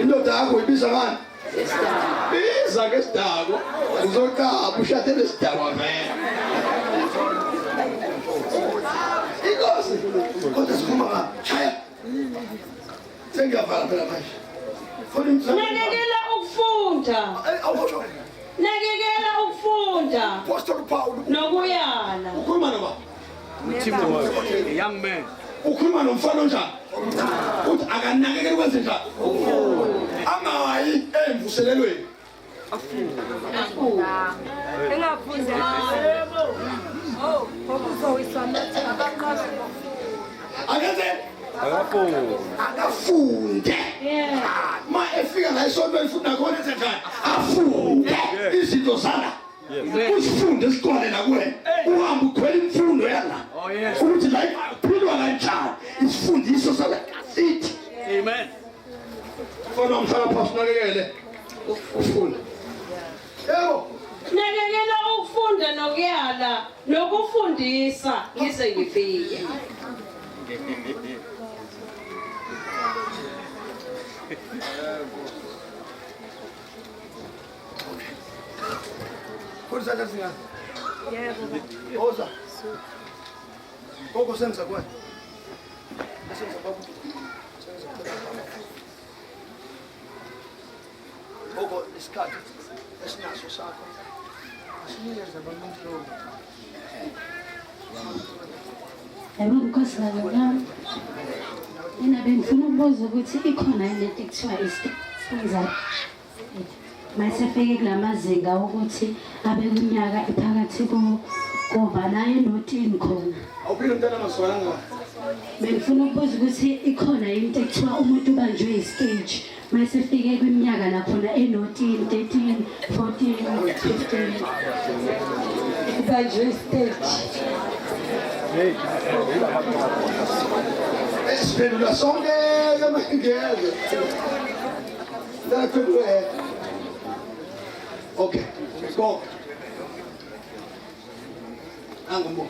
indoda yakho ibiza ngani biza ngesidako uzokaba ushade nesidakwa vele inkosi kodwa sikhuluma ngapha chaya sengiyavala phela manje
nakekela ukufunda nakekela ukufunda
Apostle Paul
nokuyala
ukhuluma noba
a young man.
ukhuluma nomfana onjani uthi akanakekele kwenze njani angayi emvuselelweni akafunde ma efika la esontweni futhi nakhona enze njani afunde izinto zala usifunde esikhona la kuwena uhambe ukhwela imfundo yala ukuthi la iphilwa kanjani isifundiso sala sithi amen fona umhlala phasi nakekele ufunda yebo
nakekela ukufunda nokuyala nokufundisa ngize ngifike
Kursa kasi nga. Yebo. Oza. Koko senza kwa. Senza babu. Senza. Koko iskati. Esinaso sakho. Asinikeze bamuntu.
Yebo nkosikazi yami. Mina bengifuna ukubuza ukuthi ikhona yini into ekuthiwa isifunza masefike kulamazinga ukuthi abe kunyaka ephakathi kobana enotini khona
awuphinde umntana maswala nga
bengifuna ukubuza ukuthi ikhona into ekuthiwa umuntu ubanjwe istage masefike kwiminyaka nakhona enotini 13 14 15
ubanjwe istage
esiphendula sonke amangeze laphendule okay go angumbo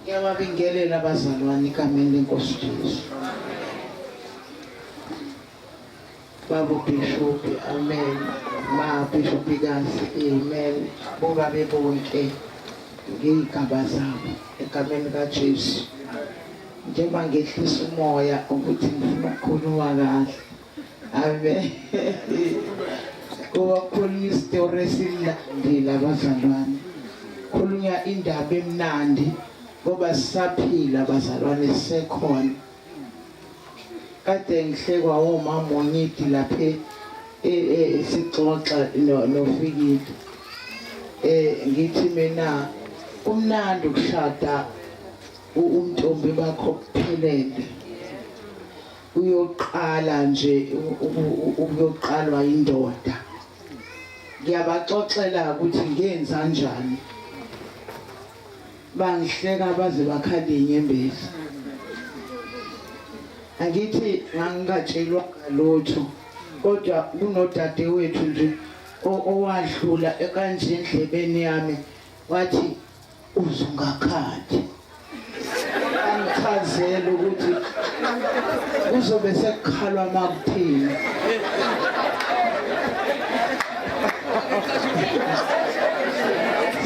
ngiyababingelela abazalwane egameni lenkosi Jesu Baba Bishop, amen. Ma Bishop Igasi, amen. Boba bebonke ngigaba zabo egameni kaJesu. Njengoba ngehlisa umoya ukuthi ngifuna ukukhuluma kahle. Amen. Kuba khulunywa isitori esilandile abazalwane. Khulunywa indaba emnandi ngoba sisaphila abazalwane sisekhona. Kade ngihlekwa omama onyidi lapha sixoxa noFikile. Ngithi mina kumnandi ukushada umntombi bakho kuphelele. Uyoqala nje ukuyoqalwa indoda. Ngiyabaxoxela ukuthi ngenza kanjani. Bangihleka baze bakhala inyembezi. Angithi ngangingatshelwa lutho kodwa kunodade wethu nje owadlula ekanje endlebeni yami wathi uzungakhandi. Angichazela ukuthi kuzobe sekukhalwa makuthini.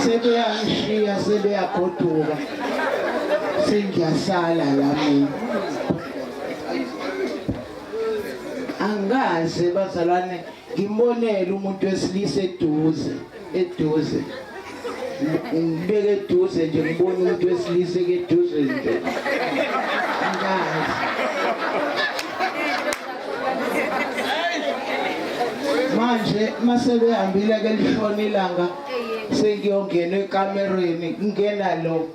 Sebeyangishiya sebeyagoduka sengiyasala la mina. Angaze bazalwane ngimbonele umuntu wesilisa eduze. Ngibeke eduze nje ngibone umuntu wesilisa eduze nje. Angaze. Manje masebehambile ke lishona ilanga sengiyongena ekamereni ngena lo.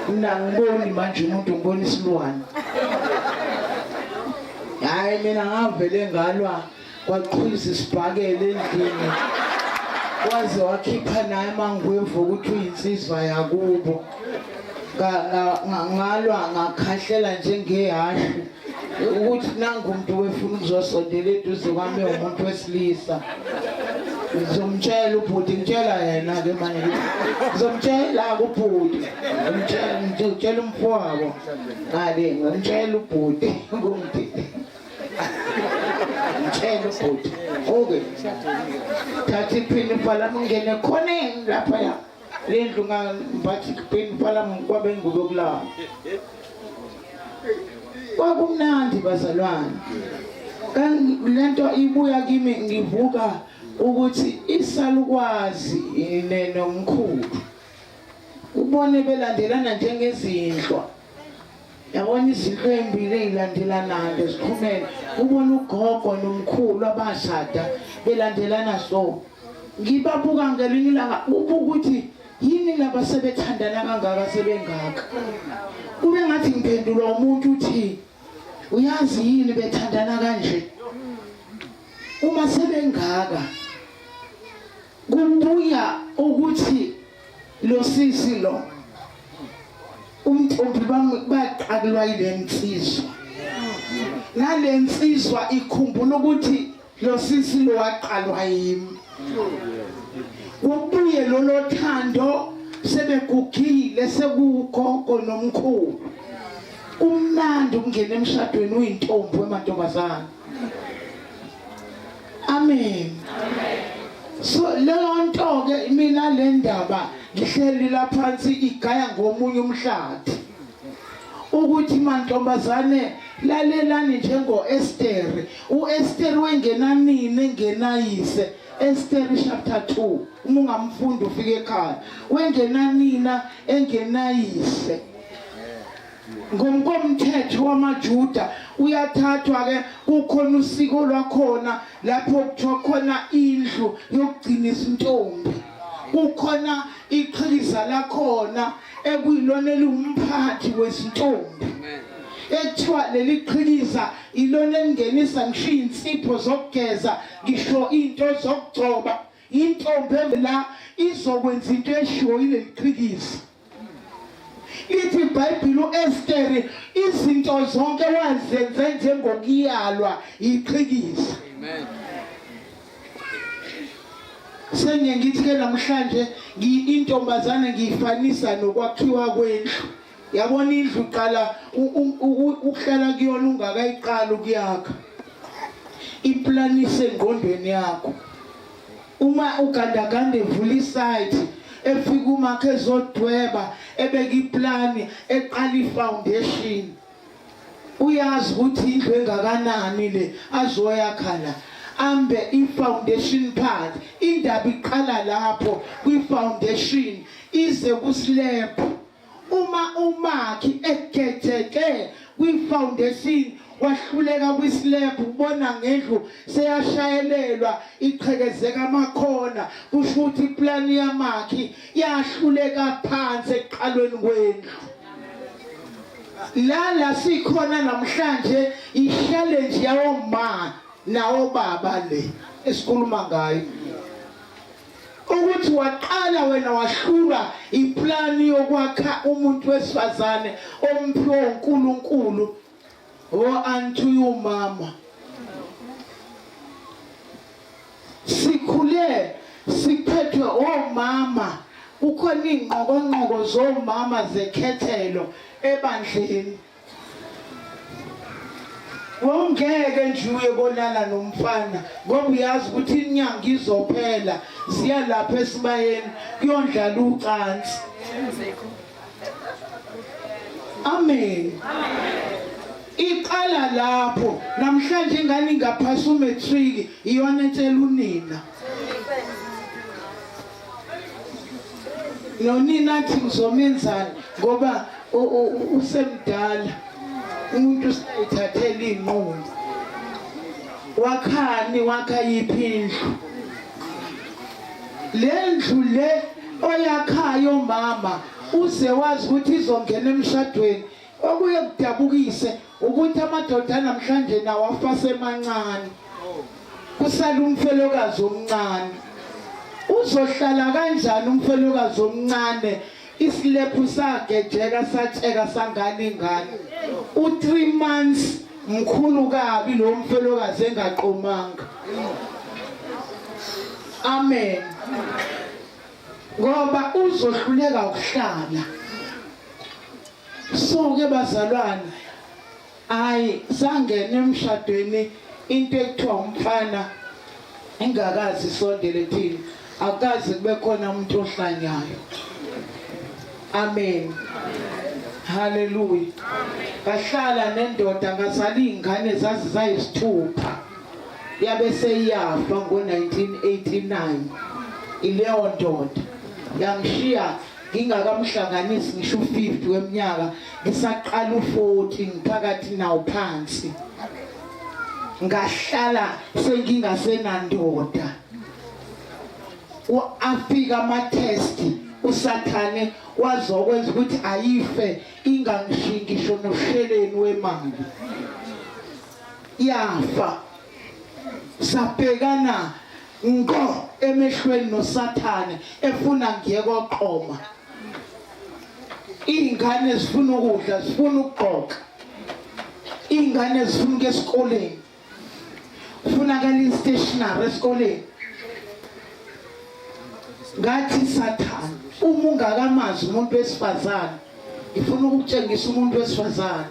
Mina ngiboni manje umuntu ngibona isilwane. Hayi mina ngavele ngalwa kwaqhwiza isibhakele endlini. Waze wakhipha naye mangwevu ukuthi uyinsizwa yakubo. Ngalwa ngakhahlela njengehashu ukuthi nangu umuntu wefuna ukuzosondela eduze kwami umuntu wesilisa. Ngizomtshela ubhuti ngitshela yena ke manje ngizomtshela ubhuti ngitshela umfowabo ngale ngitshela ubhuti ngumthi ngitshela ubhuti okay thathi iphini phala mngene khona lapha ya lendlu ngabathi iphini phala kwabe ngulokulala. Kwakumnandi bazalwane. Lento ibuya kimi ngivuka ukuthi isalukwazi nomkhulu ubone belandelana njengezindlwa. Yabona izinto embili ezilandelanayo ezikhumene. Ubona ugogo nomkhulu abashada belandelana so. Ngibabuka ngelinye ilanga ukuthi yini laba sebethandana kangaka sebengaka. Kube ngathi ngiphendula umuntu uthi uyazi yini bethandana kanje. Uma sebengaka kubuya ukuthi lo sisi lo umntombi baqalwa ilensizwa. Nalensizwa ikhumbula ukuthi lo sisi lo waqalwa yimi. Ubuye lo thando sebegugile sekugogo nomkhulu. Umnandi ungena emshadweni uyintombi emantombazana. Amen. So leyo nto ke mina le ndaba ngihleli lapha phansi igaya ngomunye umhlati. Ukuthi mantombazane lalelani njengo Esther. uEsther wengena nini engenayise. Esther chapter 2 uma ungamfundi ufike ekhaya. Wengena nina engenayise. Ngomthetho wamaJuda uyathathwa ke kukhona usiko lwakhona lapho kuthiwa khona indlu yokugcinisa intombi. Kukhona iqhiza lakhona ekuyilona elumphathi wesintombi. Ekuthiwa leli qhiza ilona engenisa ngisho insipho zokugeza ngisho into zokugcoba. Intombi la izokwenza into eshiwo ile qhiza. Lithi iBhayibheli uEsther izinto zonke wazenza njengokuyalwa iqhikiza. Amen. Sengiyithi ke namhlanje intombazana ngiyifanisa nokwakhiwa kwendlu. Yabona indlu iqala ukuhlala kuyona ungakayiqala ukuyakha. iplani isengqondweni yakho. Uma ugandagande vula isite efika umakhe ezodweba ebeka iplani eqala ifoundation. Uyazi ukuthi indlu engakanani le azoyakha la. Ambe i-foundation part indaba iqala lapho kwi-foundation ize kuslab. Uma umakhi egetheke kwi-foundation wahluleka kwislab ubona ngendlu seyashayelelwa iqhekezeka amakhona kusho ukuthi iplan yamakhi yahluleka phansi eqalweni kwendlu. La sikhona namhlanje i-challenge yawo ma nawo baba le esikhuluma ngayo ukuthi waqala wena wahlula iplani yokwakha umuntu wesifazane omphiwe uNkulunkulu unto you mama. Sikhule siphethwe omama ukhona ingqokonqoko zomama zekhethelo ebandleni. Wongeke nje uyebonana nomfana ngoba uyazi ukuthi inyanga izophela siya lapha esibayeni kuyondlala ucansi. Amen. Iqala lapho namhlanje ingane ingaphasa umatric iyona entshela unina. Nonina athi ngizomenzani ngoba usemdala. Umuntu usayithathela inqumo. Wakhani wakha yiphindlu. Lendlu le oyakhayo mama uze wazi ukuthi izongena emshadweni. Okuye kudabukise ukuthi amadoda namhlanje nawo afase emancane. Kusala umfelokazi omncane. Uzohlala kanjani umfelokazi omncane? Isilephu sagejeka satheka sangani ingane. U3 months mkhulu kabi lo mfelokazi engaqomanga. Amen. Ngoba uzohluleka ukuhlala. So ke bazalwane ayi sangena emshadweni into ekuthiwa umfana engakazi isondele thina akazi kube khona umuntu ohlanyayo. Amen. Hallelujah. Bahlala nendoda ngazali ingane zazi zayisithupha. Yabe seyafa ngo1989. Ileyo ndoda yangishiya ngingakamhlanganisi ngisho 50 weminyaka ngisaqala u40 ngiphakathi nawo phansi. Ngahlala sengingasenandoda. Afika ama-test usathane wazokwenza ukuthi ayife ingangishingisho nosheleni wemali. Yafa. Sabhekana ngo emehlweni nosathane efuna ngiye koqoma. Ingane zifuna ukudla, zifuna ukugqoka. Ingane zifuna ukuya esikoleni. Ufuna kali stationery esikoleni. Ngathi sathane uma ungakamazi umuntu wesifazane ifuna ukutshengisa umuntu wesifazane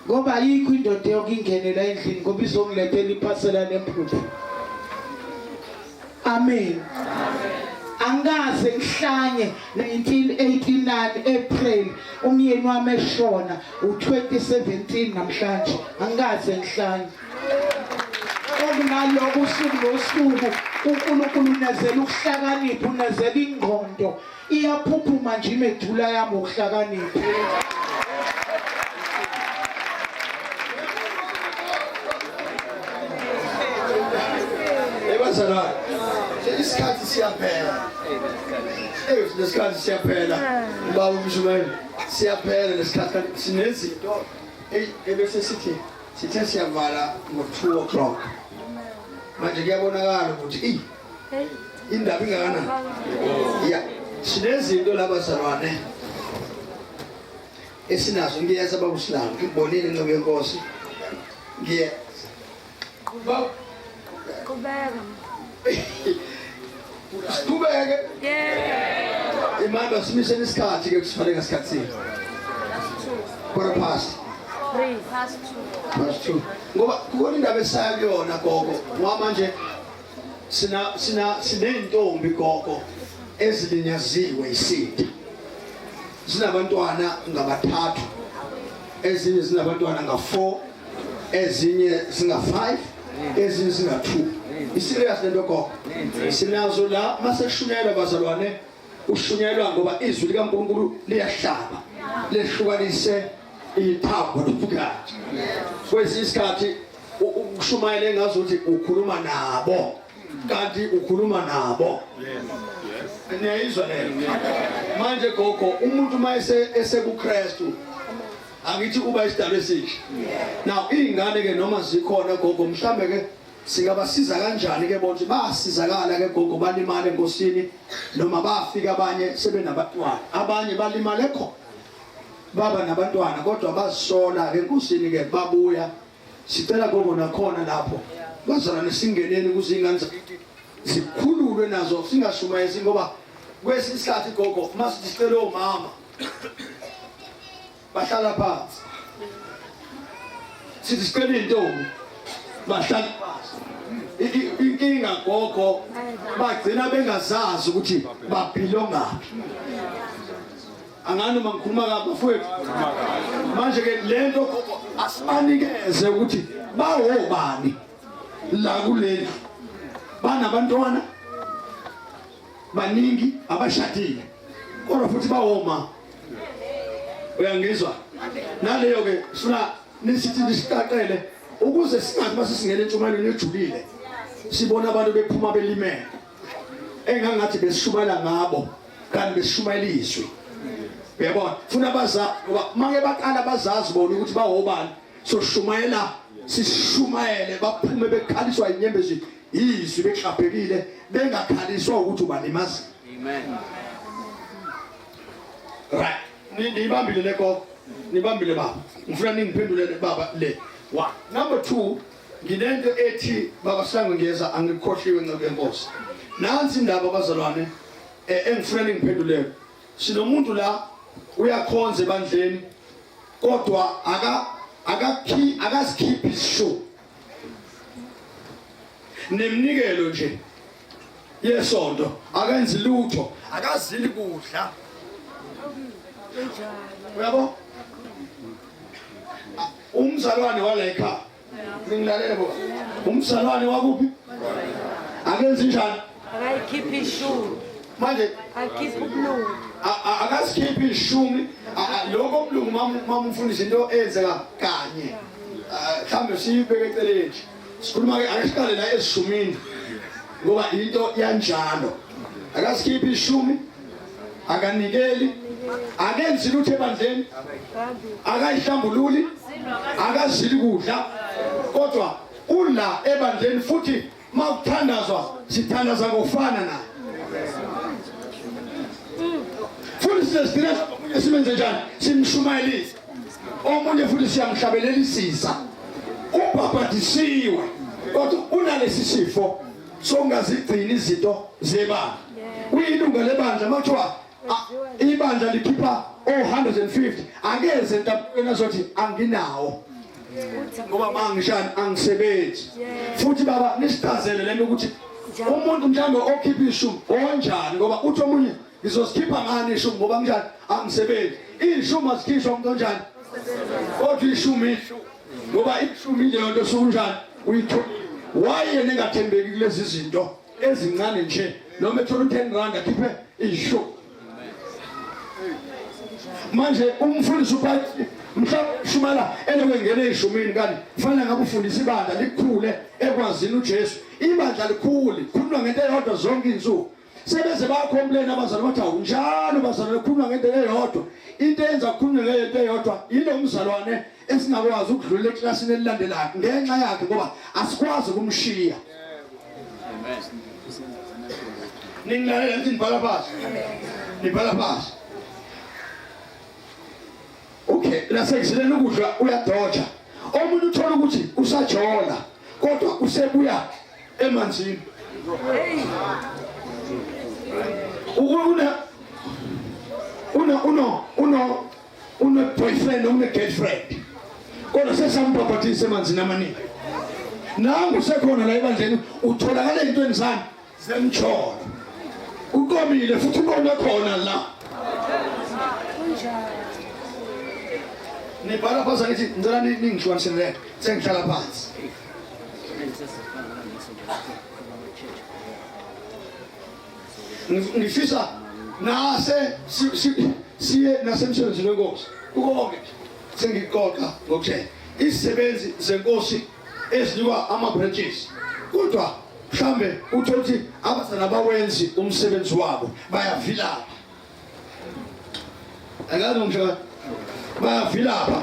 ngoba ayikho indoda yokungenela endlini ngoba izongilethela iphasela nemphupho. Amen. Angaze ngihlanye 1989 April umyeni wami eshona u2017 namhlanje angaze ngihlanye. Okunaloko usuku losuku uNkulunkulu unezela ukuhlakanipha unezela ingqondo iyaphuphuma nje imedula yami ukuhlakanipha.
Ebazalwane isikhathi siyaphela. Lesikhathi siyaphela. Baba umshumeli siyaphela lesikhathi sinezinto ebese sithe siyavala ngo2 o'clock. Manje kuyabonakala ukuthi indaba ingakanani. Yeah. Sinezinto labazalwane esinazo ngiyeza babusilamu ngibonile nqobe yenkosi ngiye Kubeke. Imamba simise isikhathi ke kusifanele ngasikhatsini. Quarter past.
Verse 2. Ngoba kukhona indaba esaya kuyona gogo. Ngoba manje sinentombi gogo ezilinyaziwe isitha. Sinabantwana ngabathathu. Ezinye zinabantwana nga4, ezinye zinga5, ezinye zinga2. Iserious lento gogo. Sinazo la maseshunyelwa bazalwane, ushunyelwa ngoba izwi likaNkulunkulu liyahlaba. Lehlukanise ithambo lophakathi. Kwesinye isikhathi ukushumayela engazuthi ukhuluma nabo, kanti ukhuluma nabo. Niyayizwa leyo. Manje gogo umuntu mayese esekuKristu angithi uba isidalwa esisha. Now ingane ke noma zikhona gogo mhlambe ke singabasiza kanjani ke bonke basizakala ke gogo balimale enkosini noma bafika abanye sebenabantwana abanye balimale khona baba nabantwana kodwa bazisola ke enkosini ke babuya sicela gogo nakhona lapho bazalwane singeneni kuzingane zikhululwe nazo singashumayezi ngoba kwesinye isikhathi gogo masicela omama bahlala phansi sithi sicela intombi bahlala phansi inkinga gogo bagcina bengazazi ukuthi babhilongaphi angani mangikhuluma kabi bafowethu manje ke lento gogo asibanikeze ukuthi bawobani la kuleli banabantwana baningi abashadile kodwa futhi bawoma uyangizwa naleyo ke sifuna nisithi nisicaqele ukuze singathi masisingena entshumayelweni ejulile sibona abantu bephuma belimele engangathi besishumayela ngabo kanti besishumayela izwi uyabona funa baza ngoba make baqala bazazi bona ukuthi bawobani so sishumayele baphume bekhaliswa inyembezi izwi behlabhekile bengakhaliswa ukuthi ubalimazi. Amen. Right. Nibambile leko. Nibambile baba. Ngifuna ningiphendulele baba le. One. Number 2, nginento ethi baba sangwe ngiyeza angikhohliwe nceke Nkosi. Nansi indaba bazalwane engifuna ningiphendulele. Sinomuntu la uyakhonza ebandleni kodwa akazikhiphi ishow. Nemnikelo nje yesonto akenzi lutho akazili kudla uyabo umzalwane wala ekhaya ngilalela bo umzalwane wakuphi akenzi njani
akayikhiphi ishumi
manje
akikhiphi ubulungu
akazikhiphi ishumi lokho ubulungu mamufundisa into enzeka kanye mhlambe siyibeke eceleni sikhuluma ke akasiqale la esishumini ngoba into yanjalo akasikhiphi ishumi akanikeli akenzi lutho ebandleni akayihlambululi akazili kudla kodwa ula ebandleni futhi makuthandazwa sithandaza ngofana naye futhi sisesidina esimenze njani simshumayelisa omunye futhi siyamhlabelelisisa ubhabhadisiwe kodwa unalesi sifo songazigcina izinto zebandla uyilunga lebandla makuthiwa ibandla likhipha 150 angeze ntabena zothi anginawo ngoba mangishani angisebenzi futhi baba nisichazele lento ukuthi umuntu mhlambe okhipha ishumi onjani ngoba uthi omunye ngizosikhipha ngani ishumi ngoba njani angisebenzi ishumi asikhishwa umuntu onjani kodwa ishumi ngoba ishumi leyo nto sokunjani uyithola waye nengathembeki kulezi zinto ezincane nje noma ethola 10 rand akhiphe ishumi manje umfundisi uphathi mhlawumbe enokungena eshumini kanti kufanele ngabe ufundisa ibandla likhule ekwazini uJesu ibandla likhule khuluma ngento eyodwa zonke insuku sebeze bakhomplena abazali bathi awunjalo bazalwane khuluma ngento eyodwa into eyenza kukhulunywe ngento eyodwa yilo umzalwane esingakwazi ukudlula eklasini elilandelayo ngenxa yakhe ngoba asikwazi ukumshiya. Amen. Ningilalela ngithi nibhala phansi. Nibhala phansi. Okay, lasekuzileni ukudla uyadoja. Omunye uthola ukuthi usajola kodwa usebuya emanzini. Una boyfriend, una girlfriend.
kodwa sesambhabhathisa emanzini amaningi. Nangu sekhona la ebandleni utholakala ezintweni zami zemtsholo. Uqomile futhi uqome khona la. Nibhala phansi ngithi ngicela ningihlukanisele sengihlala phansi. Ngifisa nase siye nasemsebenzini wenkosi ukonke sengiqoqa ngokuthela izisebenzi zenkosi ezinikwa ama-branches kodwa mhlambe uthola ukuthi abazana bawenzi umsebenzi wabo bayavilapha angazi ngishaka bayavilapha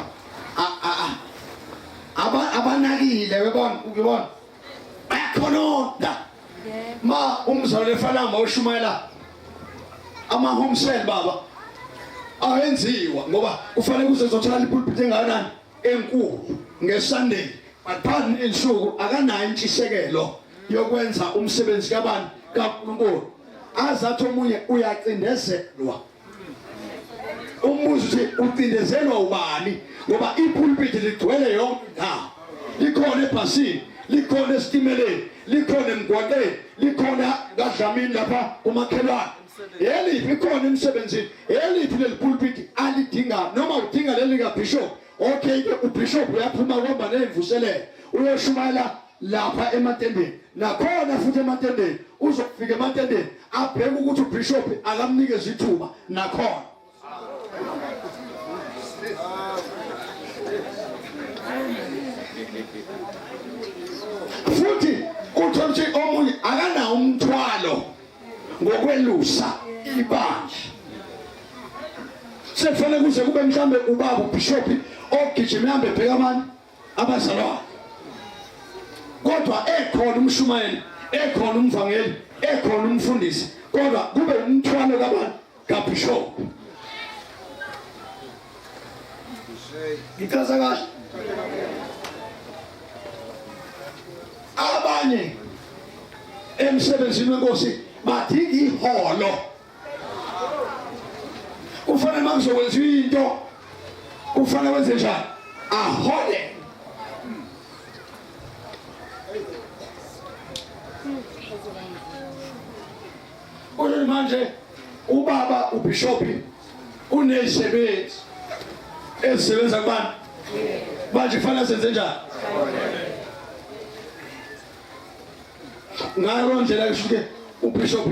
abanakile uyabona bayakhononda ma umzali efananga ushumayela ama-home cell baba ayenziwa ngoba kufanele kuzezothola ipulpit engakanani enkulu ngeSunday but phakathi ensuku akanayo intshisekelo yokwenza umsebenzi kabani kaNkulunkulu azathi omunye uyacindezelwa umbuzo uthi ucindezelwa ubani ngoba ipulpit ligcwele yonke indawo likhona ebhasini likhona esitimeleni likhona emgwaqeni likhona kaDlamini lapha kumakhelwane yeliphi ikhona emsebenzini yeliphi leli pulpit alidinga noma udinga leli kaBishop okay ke uBishop uyaphuma kuhamba nemvuselelo uyoshumayela lapha ematendeni nakhona futhi ematendeni uzofika ematendeni abheke ukuthi uBishop akamnikeze ithuba nakhona futhi uthola omunye akanawo umthwalo ngokwelusa ibandla sekufanele kuze kube mhlambe ubaba uBishop ogijima ehambe ebheka abantu abazalwane kodwa ekhona umshumayeli ekhona umvangeli ekhona umfundisi kodwa kube umthwalo kabantu kaBishop ngikaza kahle abanye emsebenzini wenkosi badinga iholo kufanele makuzokwenziwa into kufanele wenze njani ahole kodwa manje ubaba uBishop unezisebenzi ezisebenza kubani manje kufanele senze njani ngayo ndlela kusuke uBishop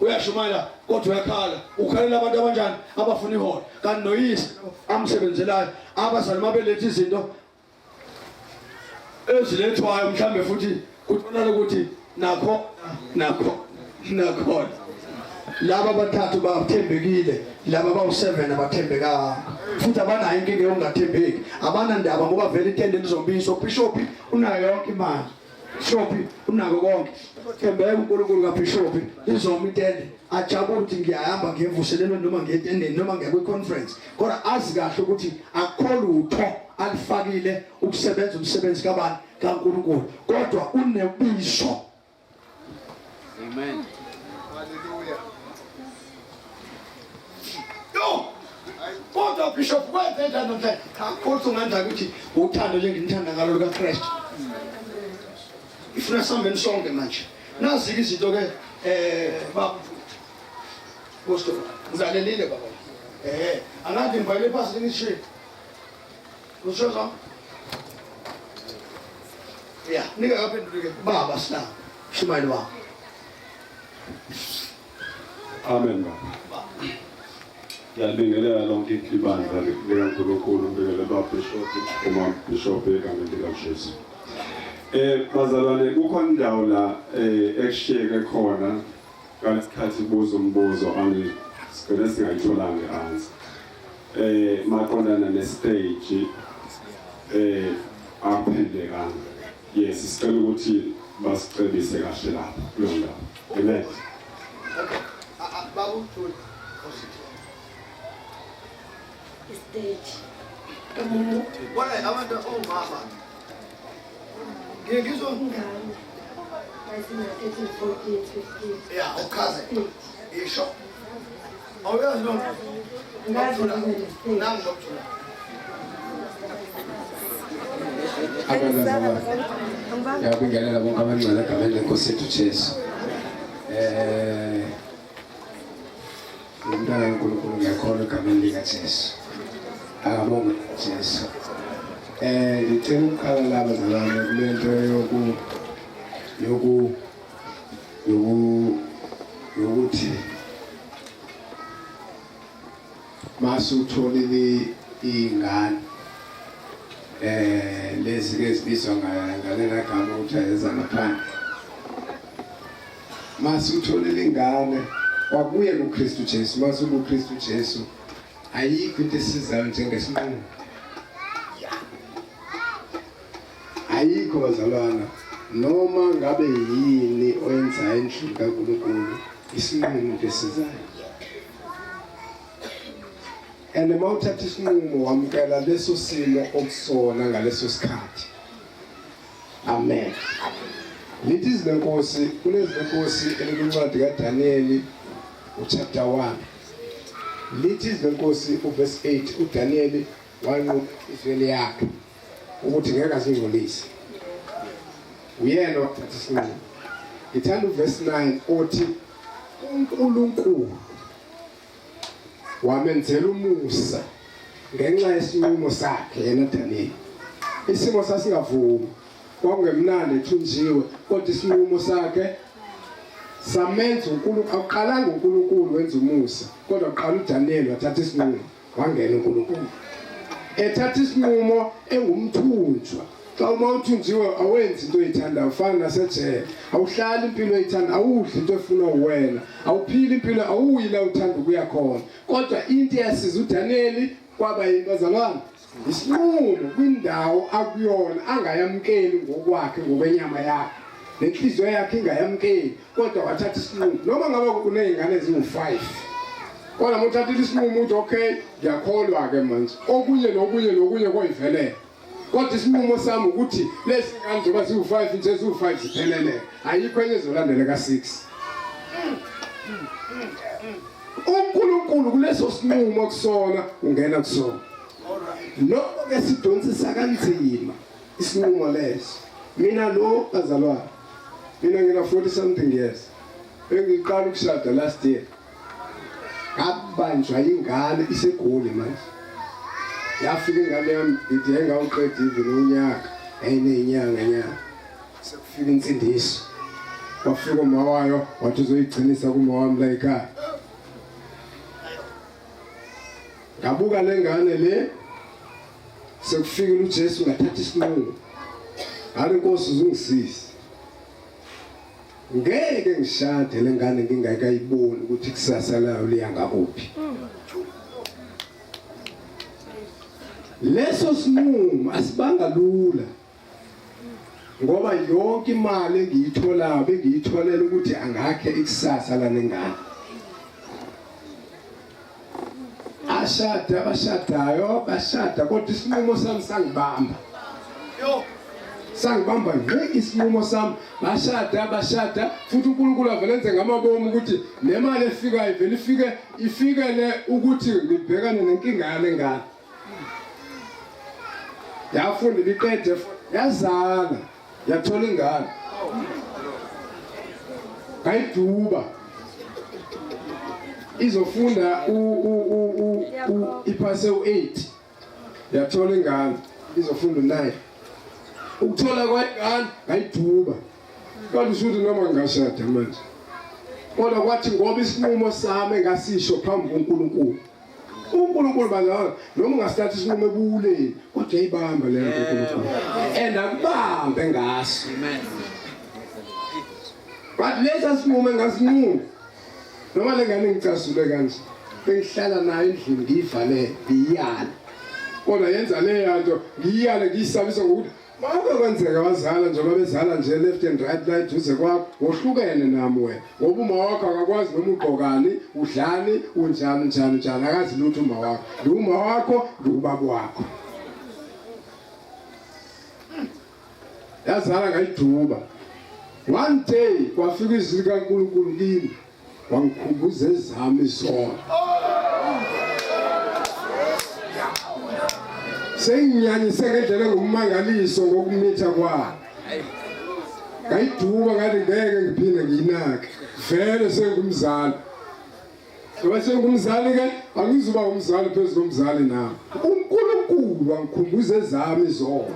uyashumayela kodwa uyakhala ukhalela abantu abanjani abafuna iholo kanti noyise amsebenzelayo abazali mabelethe izinto ezilethwayo mhlambe futhi kutholakala ukuthi nakho laba bathathu bathembekile laba bawu7 abathembekanga futhi abanayo inkinga yokungathembeki abanandaba ngoba vele itendeni zombiso Bishop unayo yonke imali Bishop unako konke thembeka uNkulunkulu kaBishop izoma itende ajabule ukuthi ngiyahamba ngiyevuselelwe noma ngiyetendeni noma ngiya kwi-conference kodwa azi kahle ukuthi akukho lutho alifakile ukusebenza umsebenzi kabani kaNkulunkulu kodwa unebizo.
Amen.
Hallelujah. Yo kodwa Bishop kwenzeka nje akukho ngandla ukuthi uthando njengithanda ngalo likaKristu ifuna sambeni sonke manje nazi izinto ke baba Pastor uzalelile baba angathi ngibhayile phasi ngisho ushoza ya nika kaphendulike baba sina shumayeli wami.
Amen baba. Ngiyabingelela lonke ibandla likaNkulunkulu ngibingelela baBishop uma Bishop egameni likaJesu. Bazalwane kukhona indawo la ekushiyeke khona ngalesikhathi buzo umbuzo angisikele singayitholanga answer maqondana nestage aphendekanga yes sicela ukuthi basicebise kahle lapha kulo ndawo. Amen.
Babu
stage
wala abantu omama ngizwa
ngani ayisina 13 14 15
ya okaze isho awuyazi lo
ngazi
nangu
Ngiyabingelela bonke abangcwele egameni lenkosi yethu Jesu. Umntwana kaNkulunkulu ngiyakholwa egameni likaJesu. Akabonge Jesu. Ngicela ukukhala laba bazalwane kule nto yokuthi masutholile ingane lezi ke zibizwa ngalela gama ukuthi ayeza ngaphandle. Masutholile ingane wabuye kuKristu Jesu, masukuKristu Jesu ayikho into esizayo njengesinqumo. Ayikho bazalwana, noma ngabe yini oyenza endlini kaNkulunkulu isinqumo esizayo. And mawuthatha isinqumo wamkela leso simo okusona ngaleso sikhathi. Amen. Lithi izinkosi, kunezinkosi elincwadi kaDaniel uchapter 1. Lithi izinkosi uverse 8 uDaniel wanqoba izweli yakhe ukuthi ngeke azingcolise. Uyena wathatha isinqumo. Ngithanda uverse 9 othi uNkulunkulu wamenzela umusa ngenxa yesinqumo sakhe yena Daniel. Isimo sasingavumi, kwakungemnandi ethunjiwe, kodwa isinqumo sakhe samenza uNkulunkulu. Aqalanga uNkulunkulu wenza umusa, kodwa aqala uDaniel wathatha isinqumo wangena uNkulunkulu. Ethatha isinqumo engumthunjwa. Xa uma uthunjiwe awenzi into oyithandayo, ufana nasejele. Awuhlali impilo oyithanda, awudli into efuna uwena, awuphili impilo, awuyi la uthanda ukuya khona. Kodwa into yasiza uDaniel kwaba yibazalwane isinqumo kwindawo akuyona, angayamkeli ngokwakhe ngokwenyama yakhe, nenhliziyo yakhe ingayamkeli, kodwa wathatha isinqumo. Noma ngabe kunezingane eziwu5, kodwa muthathile isinqumo uthi okay ngiyakholwa ke manje, okunye koyivelela. Kodwa isinqumo sami ukuthi lesi ngane njengoba ziwu5 nje ziwu5 ziphelele, ayikho enye ezolandela ka6. uNkulunkulu kuleso sinqumo kusona ungena kusona. Lokho ke sidonsisa kanzima isinqumo leso. Mina lo bazalwane, mina ngina 40 something years. Engiqala ukushada last year. Ngabanjwa ingane isegoli manje. Yafika ingane yami ithi engawuqeda even unyaka, eyinenyanga. Sekufika insindiso. Wafika uma wayo wathi uzoyigcinisa kuma wami la ekhaya. Ngabuka lengane le, sekufika uJesu ngathatha isinqumo. Hayi Nkosi uzungisize. Ngeke ngishade lengane ngingakayiboni ukuthi kusasa layo liya ngakuphi. Leso sinqumo asibanga lula. Ngoba yonke imali engiyithola bengiyitholela ukuthi angakhe ikusasa la nengane. Abashadayo bashada, kodwa isinqumo sami sangibamba. Sangibamba ngeke isinqumo sami. Bashada futhi uNkulunkulu avelenze ngamabomu ukuthi nemali efikayo vele ifikele ukuthi ngibhekane nenkinga yale ngane. Yafunda liqede yazala, yathola ingane. Kayiduba izofunda iphase u8, yathola ingane, izofunda u9. Ukuthola kwengane ngayiduba. Kodwa usuthi noma ngashada manje. Kodwa kwathi ngoba isinqumo sami ngasisho phambi koNkulunkulu. uNkulunkulu bazalwane, noma ungasithatha isinqumo ebuleni, kodwa ayibamba le nto uNkulunkulu. And akubambe ngaso. Amen. But lesa sinqumo engasinqumo. Noma lengane ngicasule kanje, bengihlala nayo endlini ngiyivale, ngiyala. Kodwa yenza le nto, ngiyale ngiyisabisa ngokuthi Mama kwenzeka wazala njengoba bezala nje left and right la eduze kwakho, wohlukene nami wena. Ngoba uma wakho akakwazi noma ugqokani, udlani, unjani, akazi lutho uma wakho. Uma wakho, ubaba wakho. Yazala ngayiduba. One day kwafika izwi kaNkulunkulu kimi, wangikhumbuza ezami izono. senginyanyise ngendlela engumangaliso ngokumitha kwakhe ngayiduba ngathi ngeke ngiphinde ngiyinake vele sengumzali ngoba sengumzali ke angizuba umzali phezu komzali na uNkulunkulu angikhumbuze zami izona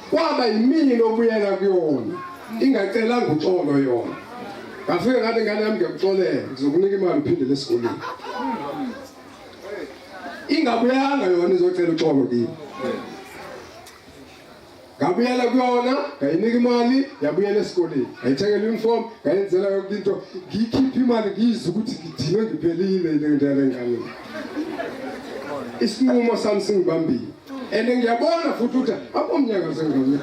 kwaba yimini obuyela kuyona ingacelanga uxolo yona ngafika ngathi ngane yami ngiyamxolela ngizokunika imali uphindele esikoleni ingabuyanga yona izocela uxolo kimi ngabuyela kuyona ngayinika imali yabuyela esikoleni ngayithengela uniform ngayenzela yonke into ngiyikhipha imali ngizwe ukuthi ngidinwe ngiphelile lendlela engane isinqumo sami singibambile and ngiyabona futhi ukuthi abomnyaka sengibambile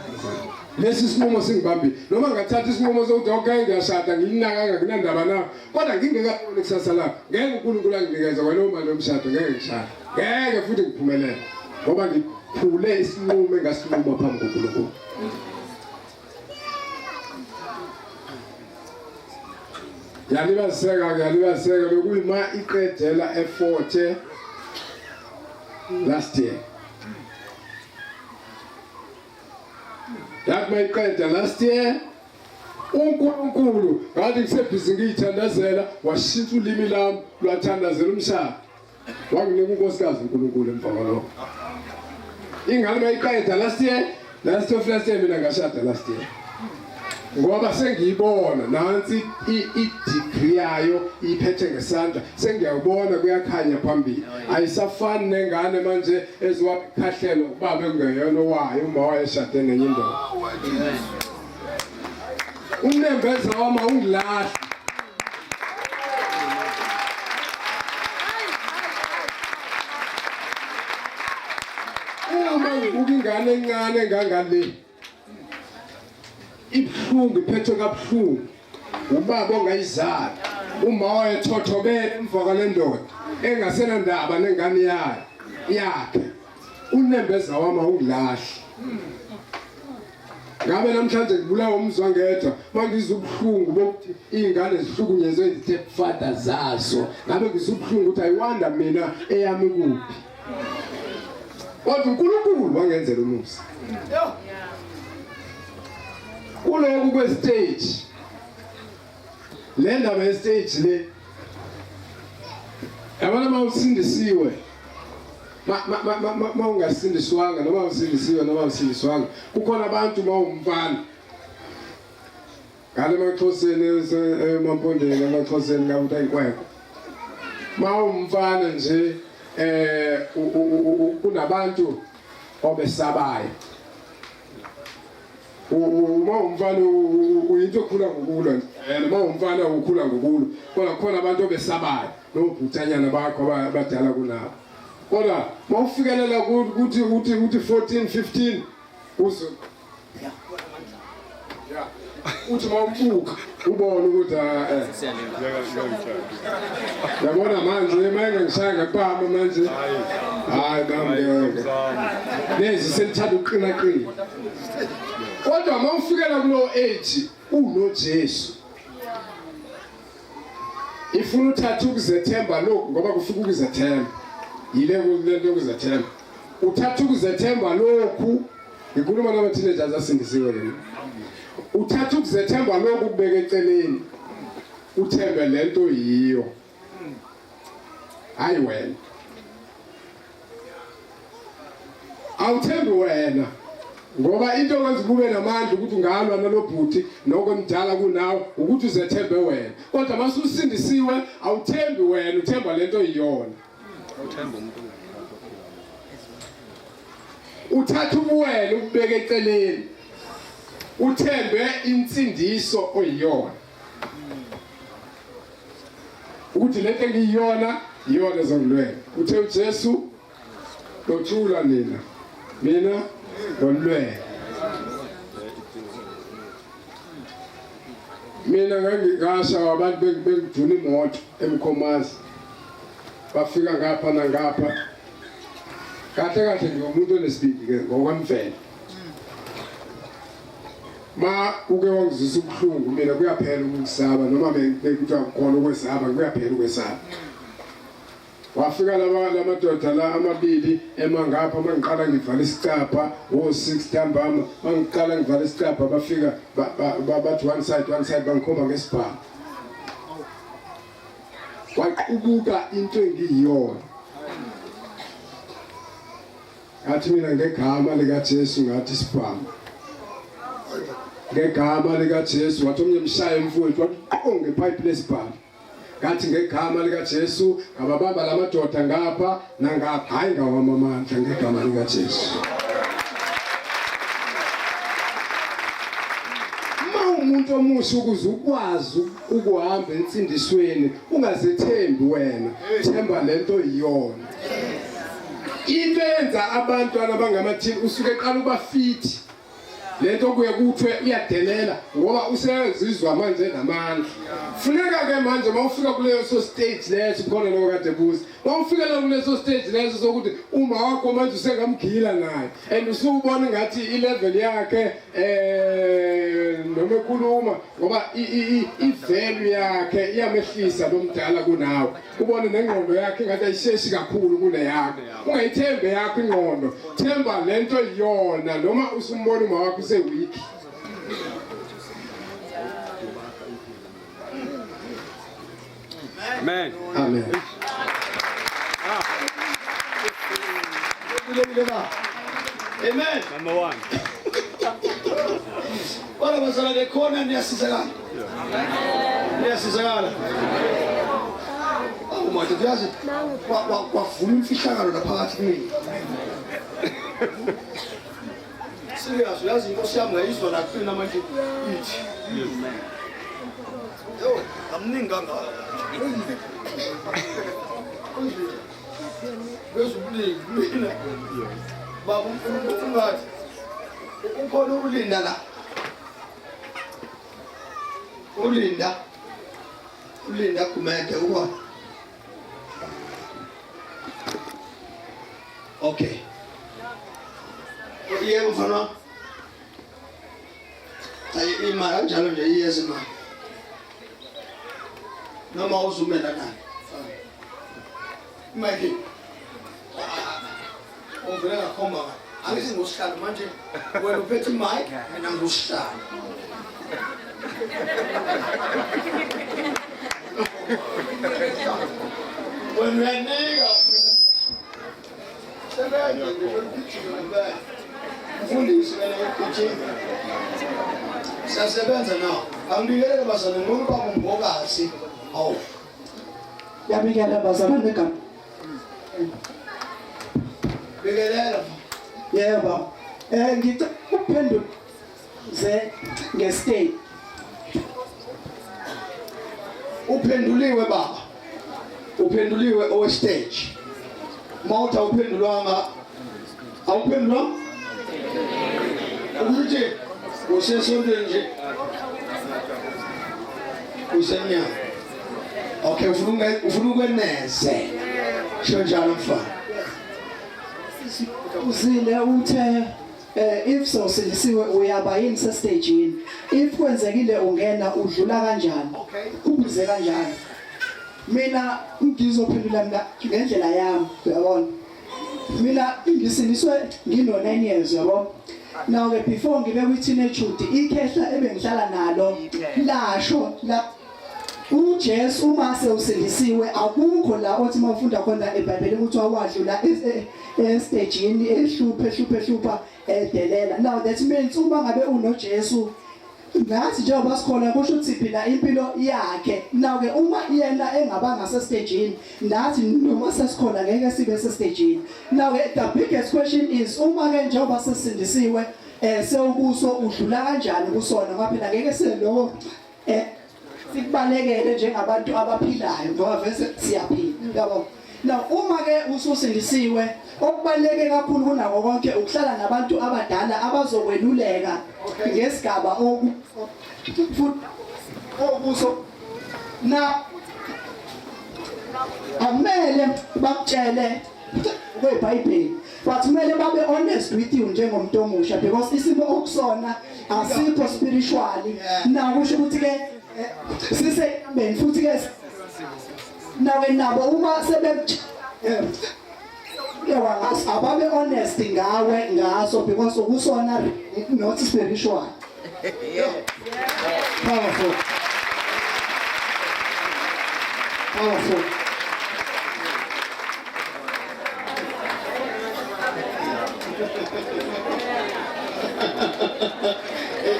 lesi sinqumo singibambile noma ngathatha isinqumo sokuthi okay ngiyashada ngiyinaka nginandaba nawe kodwa ngingekaboni kusasa lapho ngeke uNkulunkulu anginikeze kwalo mali yomshado ngeke ngishada ngeke futhi ngiphumelele ngoba ngiphule isinqumo engasinquma phambi koNkulunkulu yalibaziseka lokuyima iqedela e40 last year yathi mayiqeda last year uNkulunkulu ngathi ngisebhizi ngiyithandazela washintsha ulimi lami lwathandazela umshado wanginika unkosikazi uNkulunkulu emvakalo ingane mayiqeda last year mina ngashada last year ngoba sengiyibona nansi i-degree yayo iphethe ngesandla sengiyabona kuyakhanya phambili ayisafani nengane manje eziwakhahlelo ubaba engeyona wayo uma wayeshade nenye indoda uNembeza wama ungilahla uma ngibuka ingane encane engangale ibhlungu iphethwe kabuhlungu ubaba ongayizala uma wayethothobele emva lendoda engasena ndaba nengane yakhe uNembeza wama ungilahla ngabe namhlanje ngibulawa umzwangedwa mangizwa ubuhlungu bokuthi izingane zihlukunyezwe izithe father zazo ngabe ngizwa ubuhlungu ukuthi ayiwanda mina eyami kuphi kodwa uNkulunkulu wangenzela umusa kuloku kwestage le ndaba yestage le yabona mawusindisiwe ungasindiswanga noma usindisiwe noma usindiswanga kukhona abantu mawumfana ngale maxhoseni emampondeni amaxhoseni ngabuthi ayikwekho mawumfana nje kunabantu obesabayo uma umfana uyinto okhula ngokulwa noma umfana ukhula ngokulwa kodwa khona abantu obesabayo nobhuthanyana bakho abadala kunabo kodwa mawufikelela ukuthi 14 15 uzo uthi mawubuka ubone ukuthi yabona manje mayenge ngishaya ngaphambi manje hayi bambe lezi selithanda uqina kodwa mawufikela kulo age unoJesu ifuna uthatha ukuzethemba lokho ngoba kufika ukuzethemba yile kulento ukuzethemba uthatha ukuzethemba lokhu ngikhuluma nama teenagers asindisiwe yena uthatha ukuzethemba lokhu kubeka eceleni uthembe lento yiyo hayi wena awuthembi wena ngoba into okwenza kube namandla ukuthi ungalwa nalobhuti nokomdala kunawe ukuthi uzethembe wena kodwa mase usindisiwe awuthembi wena uthemba lento iyona awuthemba umuntu uthatha ubuwena ubeke eceleni uthembe insindiso oyiyona ukuthi lento engiyiyona iyona ezongilwela uthe uJesu lothula mina ngolwele mina ngasha abantu bengiduna imoto eMkhomazi bafika ngapha nangapha kahle ngiyomuntu onesibindi ke ngokwamfela ma uke wangizisa ubuhlungu mina kuyaphela ukusaba noma bekuthiwa khona ukwesaba kuyaphela ukwesaba wafika lamadoda la amabili emangapha mangiqala ngivala isicapha o6 ntambama mangiqala ngivala isicapha bafika bathi one side bangikhomba ngesibhamu waqubuka into engiyiyona ngathi mina ngegama lika Jesu ngathi sibhamu ngegama lika Jesu wathi omnye mshaya emfowethu wathi ngepipe lesibhamu ngathi ngegama lika Jesu ngababamba lamadoda ngapha nangapha hayi ngawamamandla ngegama lika Jesu. Umuntu omuhle ukuze ukwazi ukuhamba ensindisweni ungazethembi wena themba lento iyona into yenza abantwana bangamathini usuke eqala uba fit lento kuye kuthiwe uyadelela ngoba usezizwa manje namandla funeka ke manje mawufika kuleso stage leso khona lo kade buzi mawufika la kuleso stage leso sokuthi uma wakho manje usengamgila naye and usubona ngathi i-level yakhe noma ekhuluma ngoba i-value yakhe iyamehlisa lomdala kunawe ubone nengqondo yakhe ngathi ayisheshi kakhulu kuneyakho ungayithembe yakho ingqondo themba lento iyona noma usumbona uma wakho weak.
Amen.
Amen.
Amen.
Number one.
Wala masala de kona niyasizakala. Niyasizakala. Uma tuyazi wavula imfihlakalo laphakathi kimi. Serious, uyazi inkosi yami ngayizwa nakuqina manje ithi. Yo, amningi kangaka. Bezubulili mina. Baba ungathi ukhona ukulinda la. Ulinda kumede ukwa. Okay. Yebo mfana. Ayi imali kanjalo nje iyezima. Noma uzumela naye. Imali. Uvela khomba. Angithi ngosihlalo manje wena uphethe mic mina ngosihlalo. When we are nigga. Fundisi wena wekithi. Siyasebenza nawo. Angibikele bazana ngoba bangumbokazi. Awu.
Yabikela bazana ngegama.
Bikelela.
Yebo. Ngithi uphendula ze ngestate.
Uphenduliwe baba. Uphenduliwe owe stage. Mawutha uphendulwanga. Awuphendulwa? Ukuthi usesonto nje. Usenya. Okay, ufuna ukweneze. Sho njalo mfana.
Uzile uthe if sosilisiwe uyaba yini se stage if kwenzekile ungena udlula kanjani kubuze kanjani mina ngizophendula mina ngendlela yami uyabona mina ngisingiswe ngino 9 years yabo now ke before ngibe kwi teenagehood ikhehla ebengihlala nalo lasho la uJesu uma sewusindisiwe akukho la othi mawufunda khona eBhayibhelini ukuthi awadlula estagini ehlupha edelela. Now that means uma ngabe unoJesu ngathi njengoba sikhona kusho ukuthi phila impilo yakhe. Now ke uma yena engabanga sestagini nathi noma sesikhona ngeke sibe sestagini. Now the biggest question is uma ke njengoba sesindisiwe sewukuso udlula kanjani kusona ngoba phela ngeke seloko sikubalekele njengabantu abaphilayo ngoba vese siyaphila yabo. Now uma ke ususindisiwe okubaleke kakhulu kunako konke ukuhlala nabantu abadala abazokweluleka ngesigaba okuso na amele bakutshele kweBhayibheli but kumele babe honest with you njengomuntu omusha because isimo okusona asikho spiritually na kusho ukuthi ke sise futhi ke nawe nabo uma
Yawa ababe honest ngawe ngaso because ukusona not spiritual. Powerful. Powerful.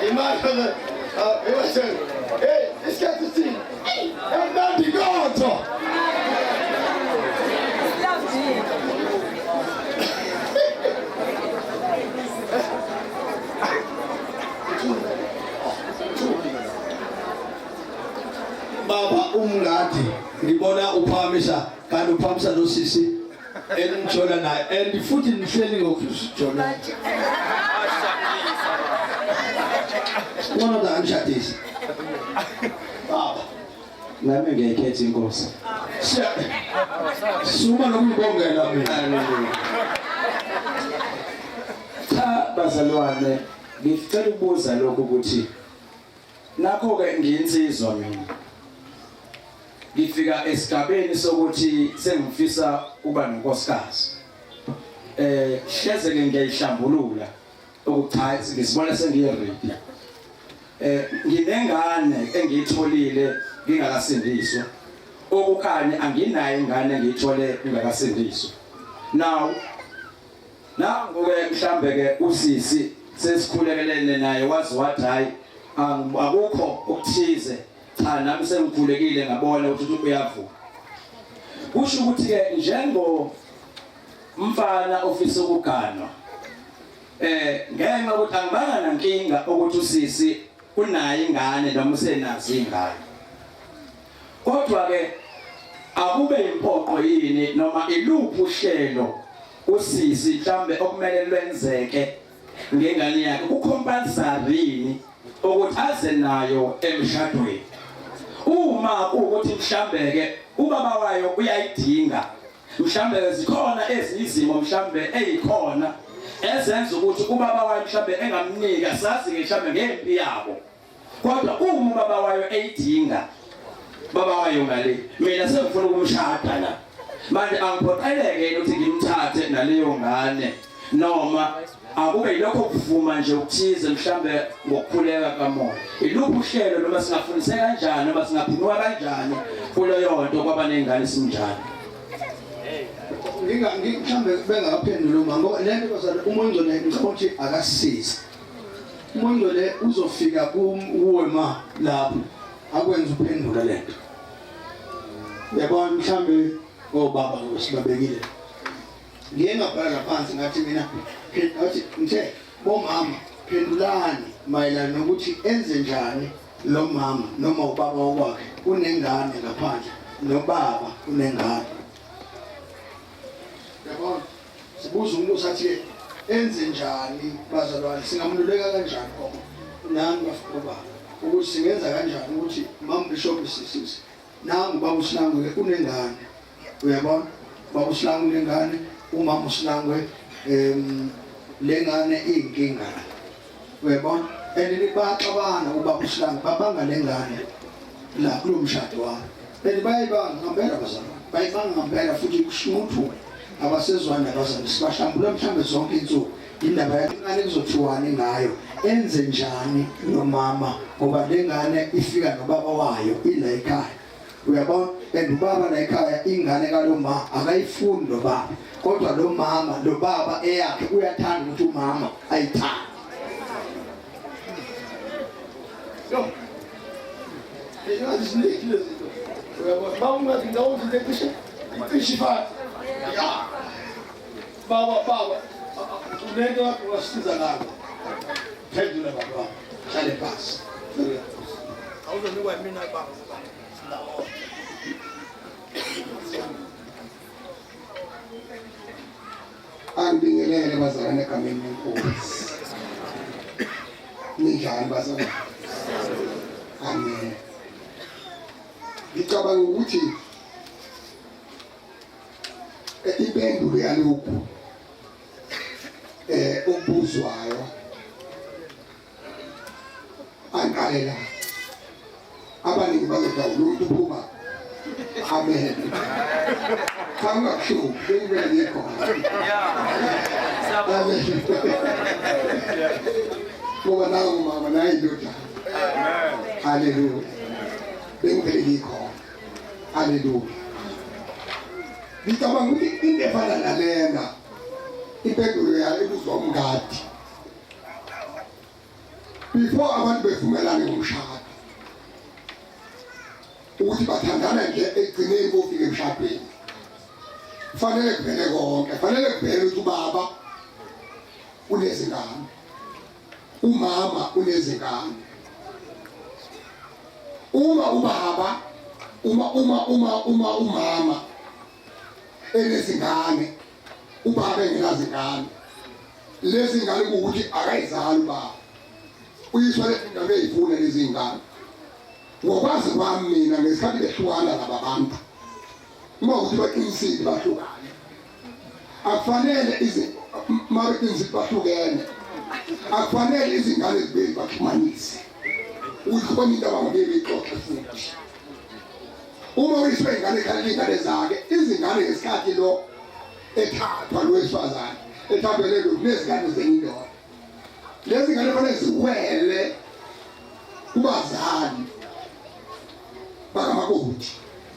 Imagine, hey, this guy to see. And now the God. Baba umngadi ngibona uphamisa kanti uphamisa nosisi enithola naye and futhi nihleli ngokujona one of the anshadis baba
nami ngiyikhetha inkosi
suma nokungibongela mina
cha bazalwane ngifuna ukubuza lokho ukuthi nakho ke ngiyinsizwa mina ngifika esigabeni sokuthi sengifisa kuba nonkosikazi hleze ke ngiyayihlambulula ukuchaza ngisibona sengiyi-ready nginengane engiyitholile ngingakasindiswa okukhanye anginayo ingane engiyithole ngingakasindiswa now nangoke mhlambe ke usisi sesikhulekele naye wazi wathi hayi akukho okuthize cha nami sengikhulekile ngabona ukuthi uyavuka kusho ukuthi ke njengo mfana ofisa ukuganwa ngenxa ukuthi angibanga nankinga ukuthi usisi unayo ingane noma usenazo ingane kodwa ke akube impoqo yini noma iluphi uhlelo usisi mhlambe okumele lwenzeke ngengane yakhe kucompulsory ukuthi aze nayo emshadweni uma ukuthi mhlambe ke ubaba wayo uyayidinga mhlambe zikhona ezizimo mhlambe ezikhona ezenza ukuthi ubaba wayo mhlambe engamnika sazi ke mhlambe ngempi yabo kodwa uma ubaba wayo eyidinga baba wayo ngale mina sengifuna ukumshada la manje angiphoqeleke ukuthi ngimthathe naleyo ngane noma akube yilokho kuvuma nje ukuthize mhlambe ngokukhuleka kamoya iluphi uhlelo noma singafundise kanjani noma singaphumula kanjani kuleyo nto kwaba nengane simnjani
mhlambe bengakaphendula ngoba lento bazana umuntu le ngizothi akasisize umuntu le uzofika kuwe ma lapho akwenza uphendula lento yabona mhlambe obaba sibabekile ngiye ngabhala phansi ngathi mina ngathi ngithe bomama phendulani mayelana nokuthi enze njani lo mama noma ubaba wakwakhe unengane ngaphandle nobaba unengane yabona sibuza umuntu sathi enze njani bazalwane singamluleka kanjani ngoba nami bafuna ukuthi singenza kanjani ukuthi mama bishop sisisi nangu baba uSilangwe unengane uyabona baba uSilangwe unengane umama uSilangwe lengane inkinga uyabona baxabana ubaba uSilangwe babanga lengane la kulomshado wabo bayibanga ngempela bazalwane bayibanga ngempela futhi kushuthu abasezwana abazali sibahlambula mhlambe zonke insuku indaba yengane kuzothiwani ngayo enze njani nomama ngoba lengane ifika nobaba wayo ila ekhaya uyabona ubaba la ekhaya ingane kaloma akayifuni lo baba kodwa lo mama lo baba eyakhe uyathanda ukuthi umama ayithande yo eyazinikile zinto uyabona bawungathi ngawuthi lekushe icishifa ya baba unento wakho wasiza ngalo phendula baba hlale phansi awuzonikwa mina baba
angibingelele bazalwane egameni lenkosi ninjani bazalwane amen ngicabanga ukuthi impendulo yalokhu okubuzwayo anqalela abaningi bazothi umuntu uphuma amen
Kangakuhluphi bengibeke khona. Ngoba nawe mama nayi indodana. Hallelujah. Bengibeke khona. Hallelujah. Ngicabanga ukuthi into efana nalena impendulo yayo ebuzwa umngadi. Before abantu bevumelane ngomshado ukuthi bathandana nje egcineni bofika emshadweni kufanele kuphele konke kufanele kuphele ukuthi ubaba unezingane umama unezingane ubaba umama enezingane ubaba engenazingane lezi ngane ukuthi akayizali ubaba uyiswa lezingane ezifuna lezi ngane ngokwazi kwami mina ngesikhathi behlukana laba bantu uma ukuthi baqinisile bahlukane akufanele mabeqinisile bahlukene akufanele izingane zibili baxhumanise uyikhona into abangeke ixoxe futhi uma uyiswe ingane ekhalela ingane zakhe izingane ngesikhathi lo ethathwa lowesifazane ethabelele kunezingane zendoda lezi ngane fanele ziwele kubazali bakamakoti.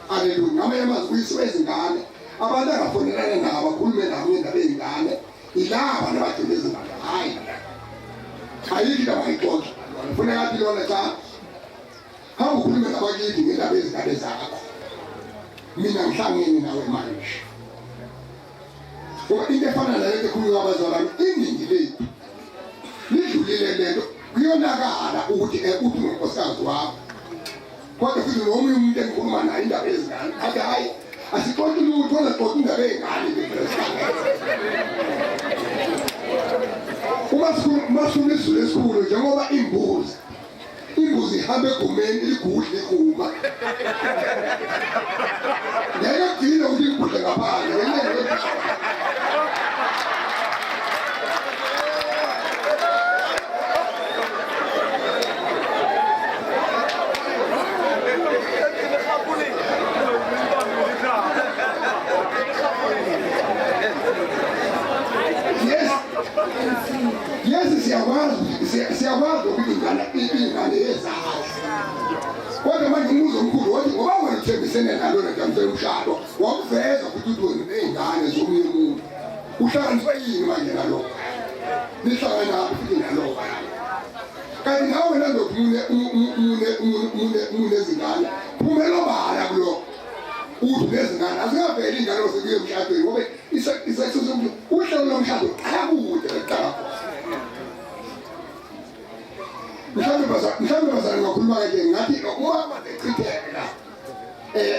Haleluya. Ngamanye amazwi kuyisiwe izingane abantu angafonelana nabo akhulume nabo ngendaba yezingane ilaba nabagcina izingane hayi ayikho into abayixoxa kufuneka athi lona cha hamba ukhulume nabakithi ngendaba yezingane zakho mina ngihlangene nawe manje ngoba into efana naleyo ekhulunywa abazalwane iningi lethu lidlulile lento kuyonakala ukuthi uthi unkosikazi wakho kodwa futhi nomunye umuntu engikhuluma naye indaba yezingane athi hayi asixoxe lutho onaxoxa indaba yezingane uma sifuna isizulu esikhulu njengoba imbuzi ihambe egumeni iligudle iguma ngeke kugcine ukuthi igudle ngaphandle Yes, siyakwazi ukuthi ingane yezazi kodwa manje umuzo omkhulu wathi ngoba wena uthembisene nalona ntamse umshado wakuveza ukuthi uthi nezingane zomunye umuntu uhlanganiswe yini manje nalokho nihlangana futhi nalokho kanti nawe nandokuthi munezingane phumela bala kulokho uthi nezingane azingaveli ingane osekuye emshadweni ngoba isexuze umuntu uhlelo lomshado ayakude eqala mhlawumbe bazali ngakhuluma kanje ngathi uma bechitheka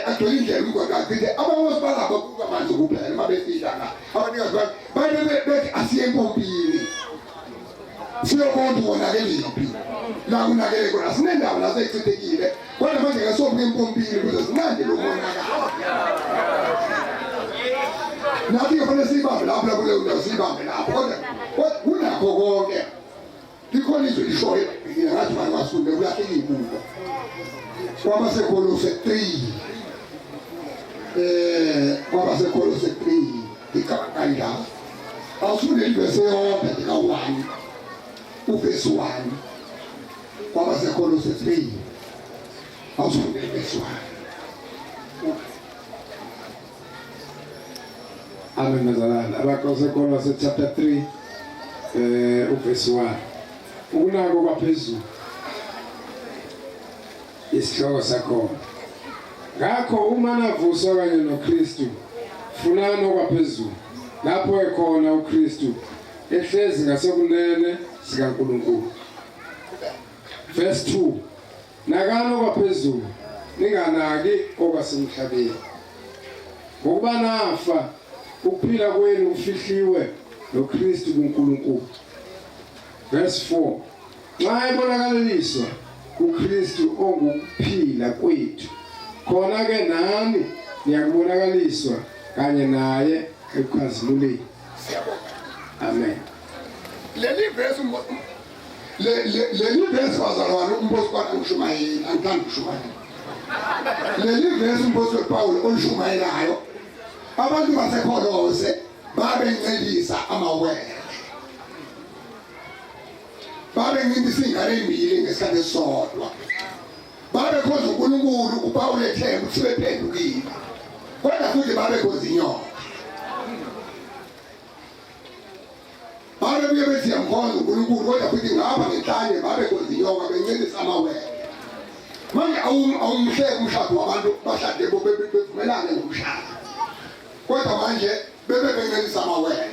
agcwele indlela umgwaqo achithe abawosi balapho kukamanzi kuphela uma befika la abanikazi bami bethi asiye empompini siyobona ukuthi wonakeliphi la kunakele khona sinendawo la seyichithekile kodwa manje ngasobuka empompini ukuze sinande lo monakalo nathi kufanele siyibambe lapho kuleyo ndawo siyibambe lapho kodwa kunakho konke likhona izwi lishoyo ngathi bangasunde kulahleka ibuko kwabasekolose 3 kwabasekolose 3 ikakanja awusunde ivese yonke ka1 uvesi 1 kwabasekolose 3 awusunde ivesi 1
Amen nazalana abakosekolose chapter 3 uvesi 1 ukunako kwaphezulu isihloko sakho ngakho uma navuswa kanye noKristu funana okwaphezulu lapho ekhona uKristu ehlezi ngasekunene sikaNkulunkulu. Verse 2 nakano kwaphezulu ninganaki okwasemhlabeni ngokuba nafa ukuphila kwenu kufihliwe noKristu kuNkulunkulu. Verse 4 nxa ebonakaliswa uKristu ongukuphila kwethu khona ke nami niyakubonakaliswa kanye naye ekukhazimuleni. Amen.
Leli verse bazalwane umbuso kwaNgushumayela angithanda ukushumayela. Leli verse umbuso wePaul olushumayelayo abantu baseKholose babencelisa amawele babencinisa ingane ezimbili ngesikhathi esisodwa babekhonza uNkulunkulu uPawulethe ukuthi bephendukile kodwa futhi babekhonza inyoka babebuye bethi yamkhonza uNkulunkulu kodwa futhi ngapha ngenhlanye babekhonza inyoka bencelisa amawele manje awumhleke umshado wabantu bashade bevumelane ngomshado kodwa manje bebencelisa amawele.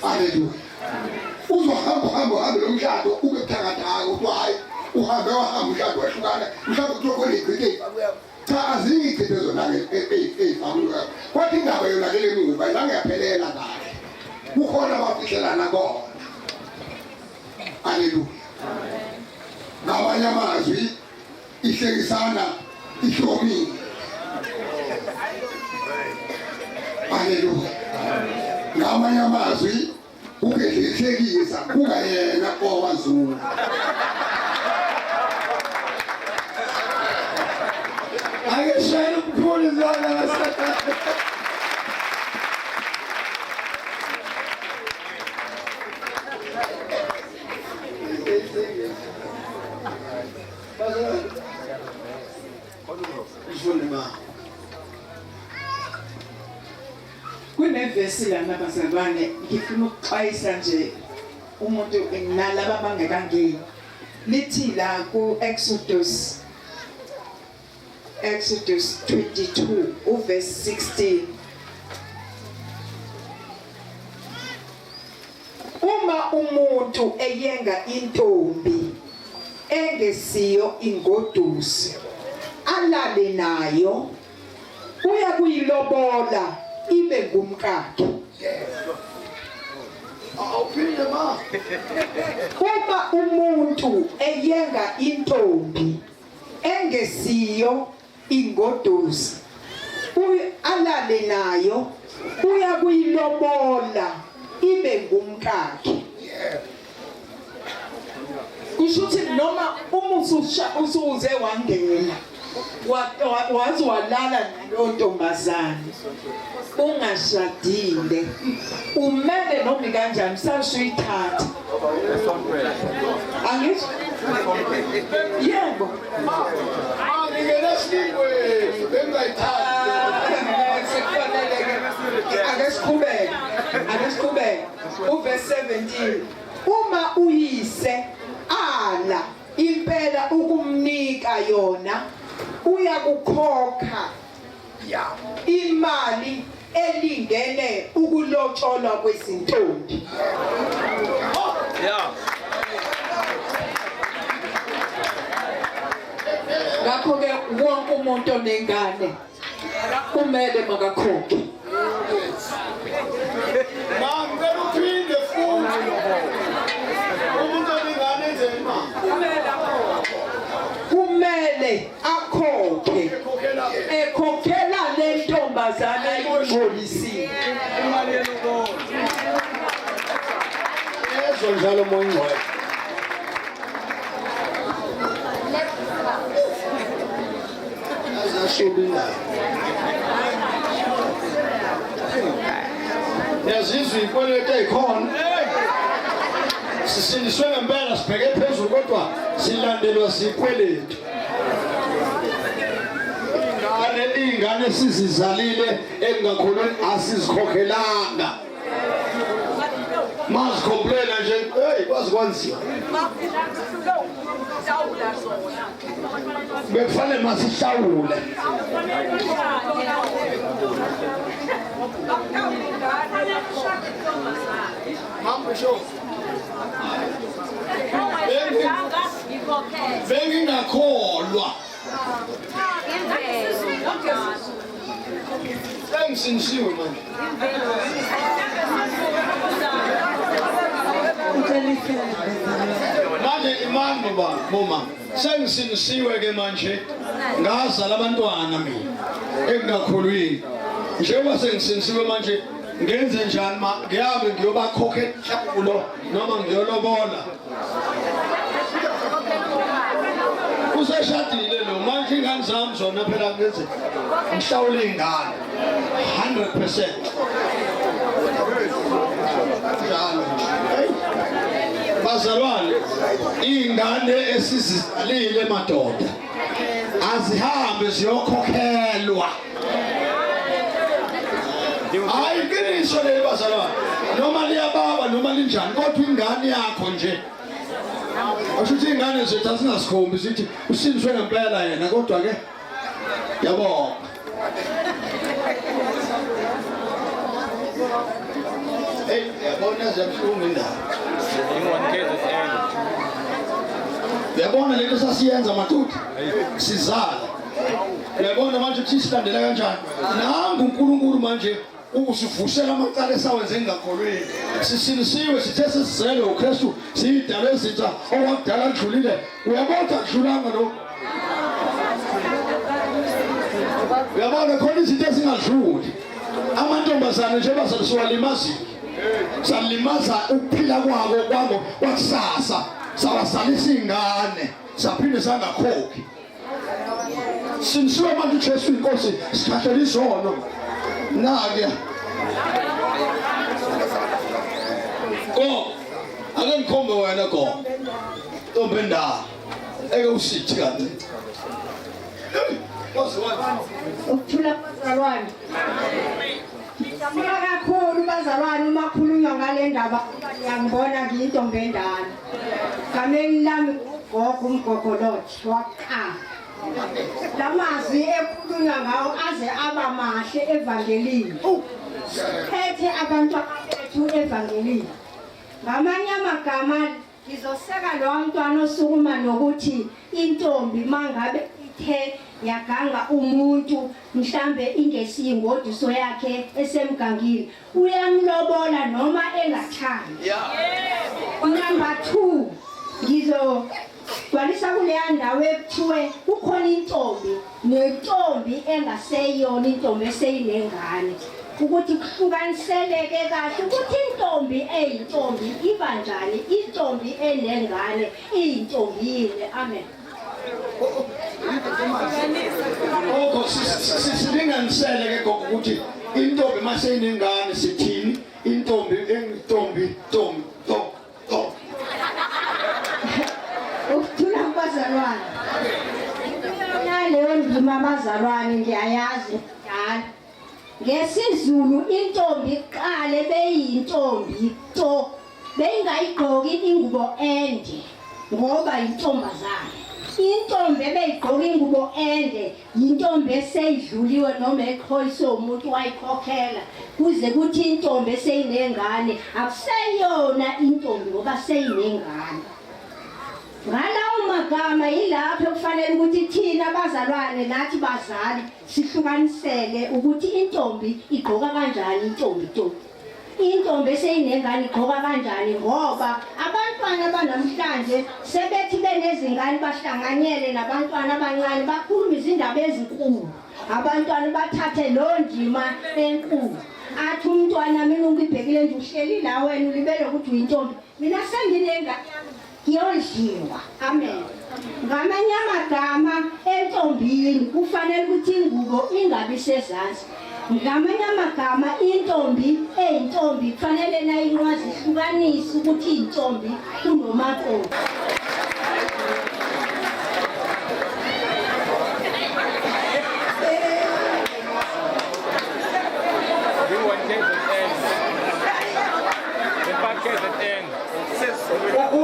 Haleluya. Uzohamba lo mshado ube buthakathaka ukuthi hayi uhambe wahamba umshado wahlukana mhlawumbe kuthiwa igcike cha azingi igcike zona-ke ey'fanukayo kodwa indaba yona ke le muva izange yaphelela kahle kukhona abafihlelana kona. Haleluya. Ngamanye amazwi ihlekisana ihlomile. Haleluya. Ngamanye amazwi ukudlihlekisa kungayena owazulu. Ake shayela umkhulu izandla ngasathana.
Kunevesi lana bazalwane ngifuna ukuxwayisa nje umuntu nalabo abangekangeni lithi la ku Exodus 22 uverse 16 uma umuntu eyenga intombi engesiyo ingodusi alale nayo uya kuyilobola ibe ngumkakhe.
Awuphinde ma.
Uma umuntu eyenga intombi engesiyo ingodusi alale nayo uya kuyilobola ibe ngumkakhe. Kusho ukuthi noma umuntu usuze wangena wazi walala nontombazane ungashadile umele noma kanjani sasuyithatha angithi yebo
ngingenasilwe bengayithatha
akesiqhubeke uverse 17 uma uyise ala impela ukumnika yona uya kukhokha imali elingene ukulotsholwa kwezintombi. Ngakho ke wonke umuntu onengane kumele makakhokhe.
Mama uphinde futhi umuntu onengane enzeni
kumele akhokhe ekhokhela le ntombazane ayingcolisiwe imali yelobola
ezo njalo mongcwele azashubila yazizwe ikwelete ikhona sisindiswe ngempela sibheke phezulu kodwa silandelwa sikweletu. Ingane sizizalile engakhuluni asizikhokhelanga mazikhomplela nje hey kwazi kwanzima bekufanele masihlawule mambo show bengingakholwa sengisinisiwe manje manje imani boma sengisinisiwe ke manje ngazala abantwana mina engingakholwini njengoba sengisinisiwe manje ngenze njani ngiyabe ngiyobakhokha inhlawulo noma ngiyolobola useshadile lo manje ukuthi ingane zami zona phela ngize ngihlawule ingane 100%. Bazalwane, ingane esizizalile madoda azihambe ziyokhokhelwa. Hayi qiniso le bazalwane, noma liyababa noma linjani kodwa ingane yakho nje. Ashuthi ingane zethu asingasikhombi sithi usindiswe ngempela yena kodwa ke yabona. Hey, yabona zemhlungu indaba. Uyabona lento sasiyenza madoda sizala. Uyabona manje ukuthi silandela kanjani? Nangu uNkulunkulu manje usivusela amacala esawenze ngakholweni. Sisinisiwe sithe sisizele uKristu siyidala ezintsha okwakudala kudlulile. Uyabona kudlulanga lo. Uyabona khona izinto ezingadluli. Amantombazane nje basasiwalimazile. Salimaza ukuphila kwabo kwakusasa. Sawasalisa ingane saphinde sangakhokhi. Sinisiwe manje uJesu inkosi sithathele izono. Nake ko ake ngikhombe wena ko Ntombendala eke usithi kanti
ukuthula bazalwane ngiyabonga kakhulu bazalwane uma khulunywa ngale ndaba ngiyangibona ngiyintombendala gameni lami ugogo umgogolothi waqala lamazwi ekhulunywa ngawo aze aba mahle evangelini phethe abantu abethu evangelini ngamanye amagama ngizoseka lo mntwana osukuma nokuthi intombi mangabe ithe yaganga umuntu mhlambe ingesiyingodiso yakhe esemgangile uyamlobola noma engathandi. Number 2 ngizogcwalisa kuleya ndawo ekuthiwe kukhona intombi nentombi engaseyona intombi eseyinengane ukuthi kuhlukaniseleke kahle ukuthi intombi eyintombi iba njani, intombi enengane iyintombi yini. Amen.
Oko silinganisele ke ukuthi intombi maseyinengane sithini intombi
ukuthula kubazalwane naleyo ndima abazalwane ngiyayazi njalo ngesizulu intombi iqale beyintombi to beyingayigqoki ingubo ende ngoba intombazane. Intombi ebeyigqoka ingubo ende yintombi eseyidluliwe noma ekhoyiswe umuntu wayikhokhela kuze kuthi intombi eseyinengane akuseyona intombi ngoba seyinengane. Ngalawo magama yilapho kufanele ukuthi thina abazalwane nathi bazali sihlukanisele ukuthi intombi igqoka kanjani intombi eseyinengane igqoka kanjani ngoba abantwana banamhlanje sebethi benezingane bahlanganyele nabantwana abancane bakhuluma izindaba ezinkulu. Abantwana bathathe lo ndima enkulu athi umntwana mina ungibhekile nje uhleli la wena ulibele ukuthi uyintombi mina senginengane ngiyodliwa. Amen. Ngamanye amagama entombini kufanele ukuthi ingubo ingabi sezansi. Ngamanye amagama intombi eyintombi kufanele nayo incwazi ihlukanise ukuthi intombi kunomakoti.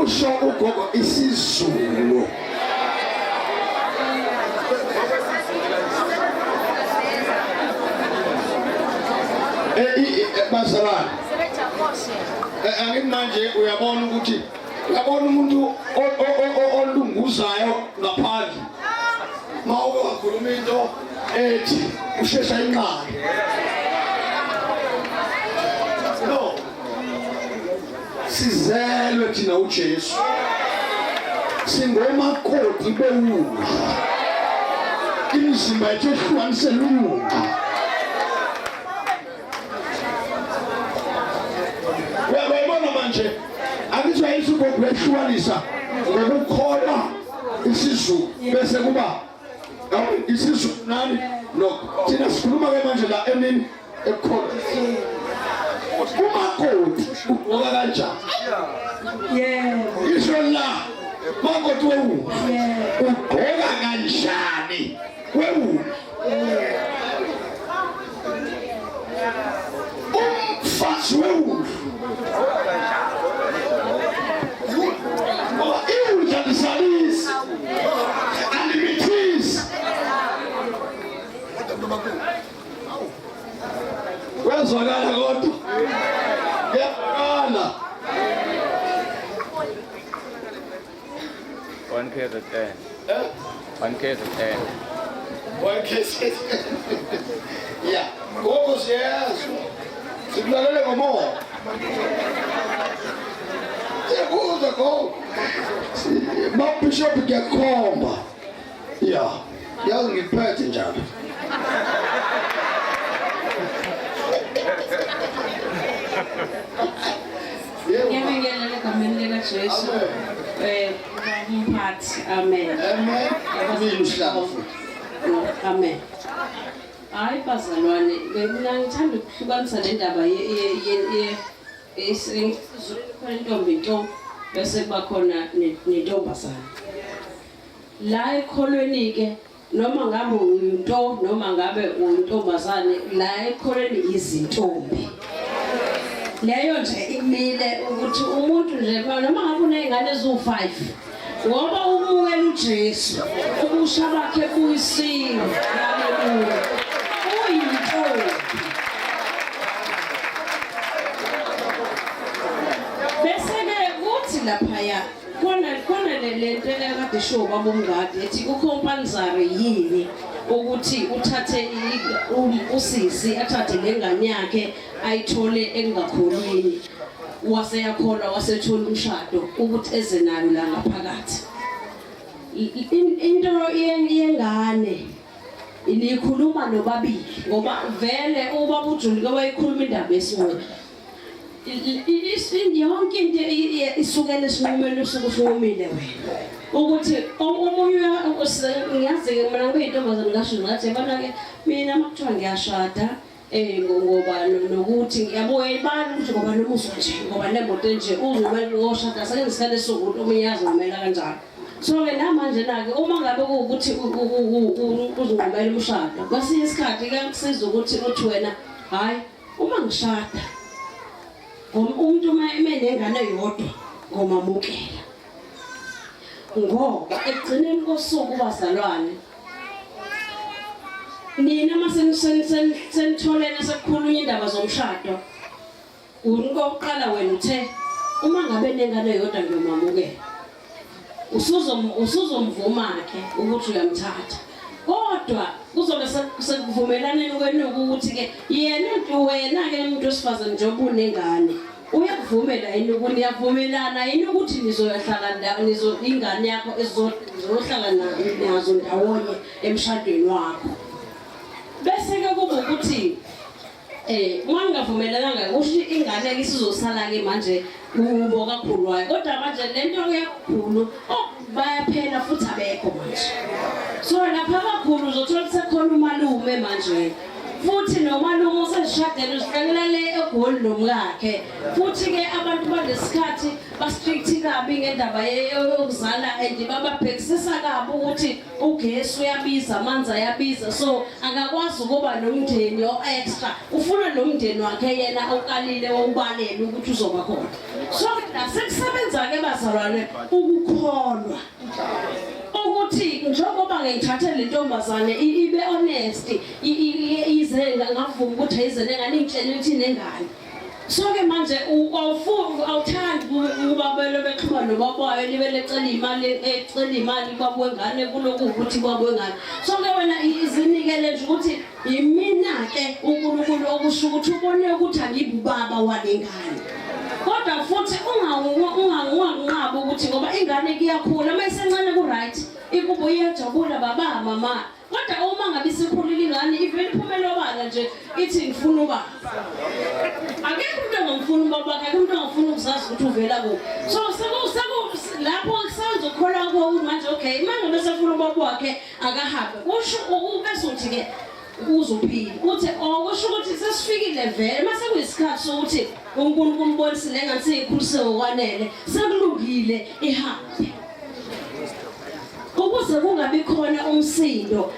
Usho ugogo isiZulu. Bazalwane manje uyabona ukuthi uyabona umuntu olunguzayo ngaphandle mawuke wakhuluma into ethi ushesha inqala. No, sizelwe thina uJesu singomakoti bewula imizimba yethu ehlukanisela umuntu. Uyabona manje akithi ayisuko kwehlukanisa ngokukholwa isiZulu bese kuba Isizwe nani? No. Thina sikhuluma ke manje la emini ekhona. Umakoti ugqoka kanjani?
Yebo.
Isho la makoti wewu. Yebo. Ugqoka kanjani? Wewu. Umfazi wewu. Iwujandisalisi. Alimitis. Wezwakala kodwa. Ngiyakhala.
1K to 10. 1K to 10.
1K. Yeah. Ngoku siyezwa. Sikulalele ngomoya. Siyakuzwa ngoku. Mabishop ngiyakhomba. Yeah. Yazi ngiphethe njalo.
Ngiyabingelela egameni likaJesu. Umphathi. Amen.
Amen. Amen uhlala.
Amen. Hayi bazalwane, mina ngithanda ukuhlukanisa le ndaba intombi nto bese kuba khona nentombazana. La ekholweni ke noma ngabe uyinto noma ngabe uyintombazane, la ekholweni izintombi. Leyo nje imile ukuthi umuntu nje noma ngabe unezingane ezu5 ngoba umukela uJesu ubusha bakhe buyisiwe. Haleluya. Uyintombi. Bese ke kuthi laphaya khona lento ekade show babomngadi ethi ucompulsory yini ukuthi uthathe usisi athathe lengane yakhe ayithole engakholini waseyakholwa wasethola umshado ukuthi eze nayo la ngaphakathi. Into yengane inikhuluma nobabili ngoba vele ubaba uJuli kwayikhuluma indaba yesingwe. Yonke into isukela esinqumeni usukufunumile wena ukuthi omunye ngiyazi mina ngiyintombazane ngasho ngathi bana ke mina makuthiwa ngiyashada ngoba nokuthi ngiyabuya ibani ukuthi ngoba nomuso nje ngoba nemoto nje uzumali ngoshada sengisikade sokuthi umunyazi ngomela kanjalo. So ke namanje nake uma ngabe ukuthi uzungomela umshado kwesinye isikhathi kuyakusiza ukuthi uthi wena hayi uma ngishada umuntu menengane yodwa ngomamukela ngoba ekugcineni kosuku bazalwane nina masenitholene sekukhulunywa indaba zomshado unkoqala wena uthe uma ngabe nengane yodwa ngiyomamukela usuzomvuma ke ukuthi uyamthatha kodwa kuzobe sekuvumelaneni kwenu ukuthi ke yena wena ke umuntu wesifazane njengoba unengane uyakuvumela yini ukuthi niyavumelana yini ukuthi nizoyahlala ingane yakho ezohlala nazo ndawonye emshadweni wakho. Bese ke kuba ukuthi uma ningavumelananga kusho ingane ke isizosala ke manje kubo kakhulu wayo kodwa manje lento yakhulu bayaphela futhi abekho manje. So lapha kakhulu uzothola kusekhona umalume manje futhi nomalume useshadela usihlangela le eGoli nomkakhe futhi ke abantu balesikhathi bastrict kabi ngendaba yokuzala and bababhekisisa kabi ukuthi ugesi uyabiza amanzi ayabiza so akakwazi ukuba nomndeni extra ufuna nomndeni wakhe yena okalile wokubalela ukuthi uzoba khona. So nasekusebenza ke bazalwane ukukholwa ukuthi njengoba ngithathe le ntombazane ibe honest ize ngavuma ukuthi ize nengane ingitshela ukuthi nengane. So ke manje awuthandi ukuba belo bexhuma nobabayo libele ecela imali kwabwengane kuloko ukuthi kwabwengane. So ke wena izinikele nje ukuthi yimina ke uNkulunkulu okusho ukuthi ubone ukuthi angibubaba walengane. Kodwa futhi unganqaba ukuthi ngoba ingane iyakhula mayisencane ku right ikubuye iyajabula baba mama. Kodwa uma ngabe isikhulile ingane ivele iphumela obala nje ithi ngifuna ubaba. Akekho umuntu ongafuna ubaba, akekho umuntu ongafuna ukuzazi ukuthi uvela kuphi. So lapho kusenza ukukholwa kwakho manje okay manje bese ufuna ubaba umhlobo wakhe akahambe kusho ubese uthi ke uzophila uthi kusho ukuthi sesifikile vele mase kuyisikhathi sokuthi uNkulunkulu umbonisile ngathi ikhulise okwanele sekulungile ihambe ukuze kungabi khona umsindo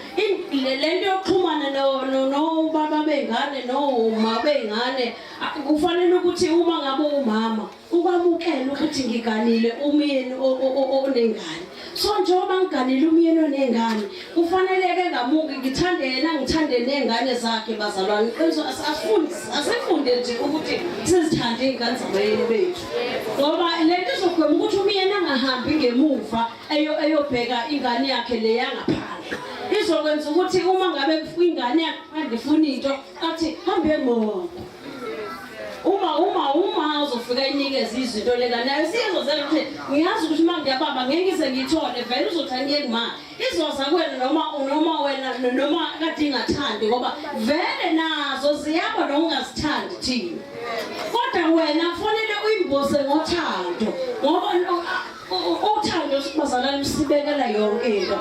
lento yokuxhumana no baba bengane no ma bengane kufanele ukuthi uma ngabe umama ukwamukela ukuthi ngiganile umyeni onengane so njengoba ngiganile umyeni onengane kufanele ngamuke ngithande yena ngithande nengane zakhe bazalwane asifunde nje ukuthi sizithande izingane zabayeni bethu ngoba lento izogwema ukuthi umyeni angahambi ngemuva eyobheka ingane yakhe le yangaphandle izokwenza ukuthi uma ngabe ingane yakhe ifuna into athi hambe ngqo uma uzofika inikeza izinto leka nayo sizozenza ukuthi ngiyazi ukuthi manje ngiyababa ngeke ngize ngithole vele uzothi angiyeki ma izoza kwena noma wena noma kade ingathandi ngoba vele nazo ziyaba nokungazithandi thina kodwa wena kufanele uyimbose ngothando ngoba uthando sibazalana sibekela yonke into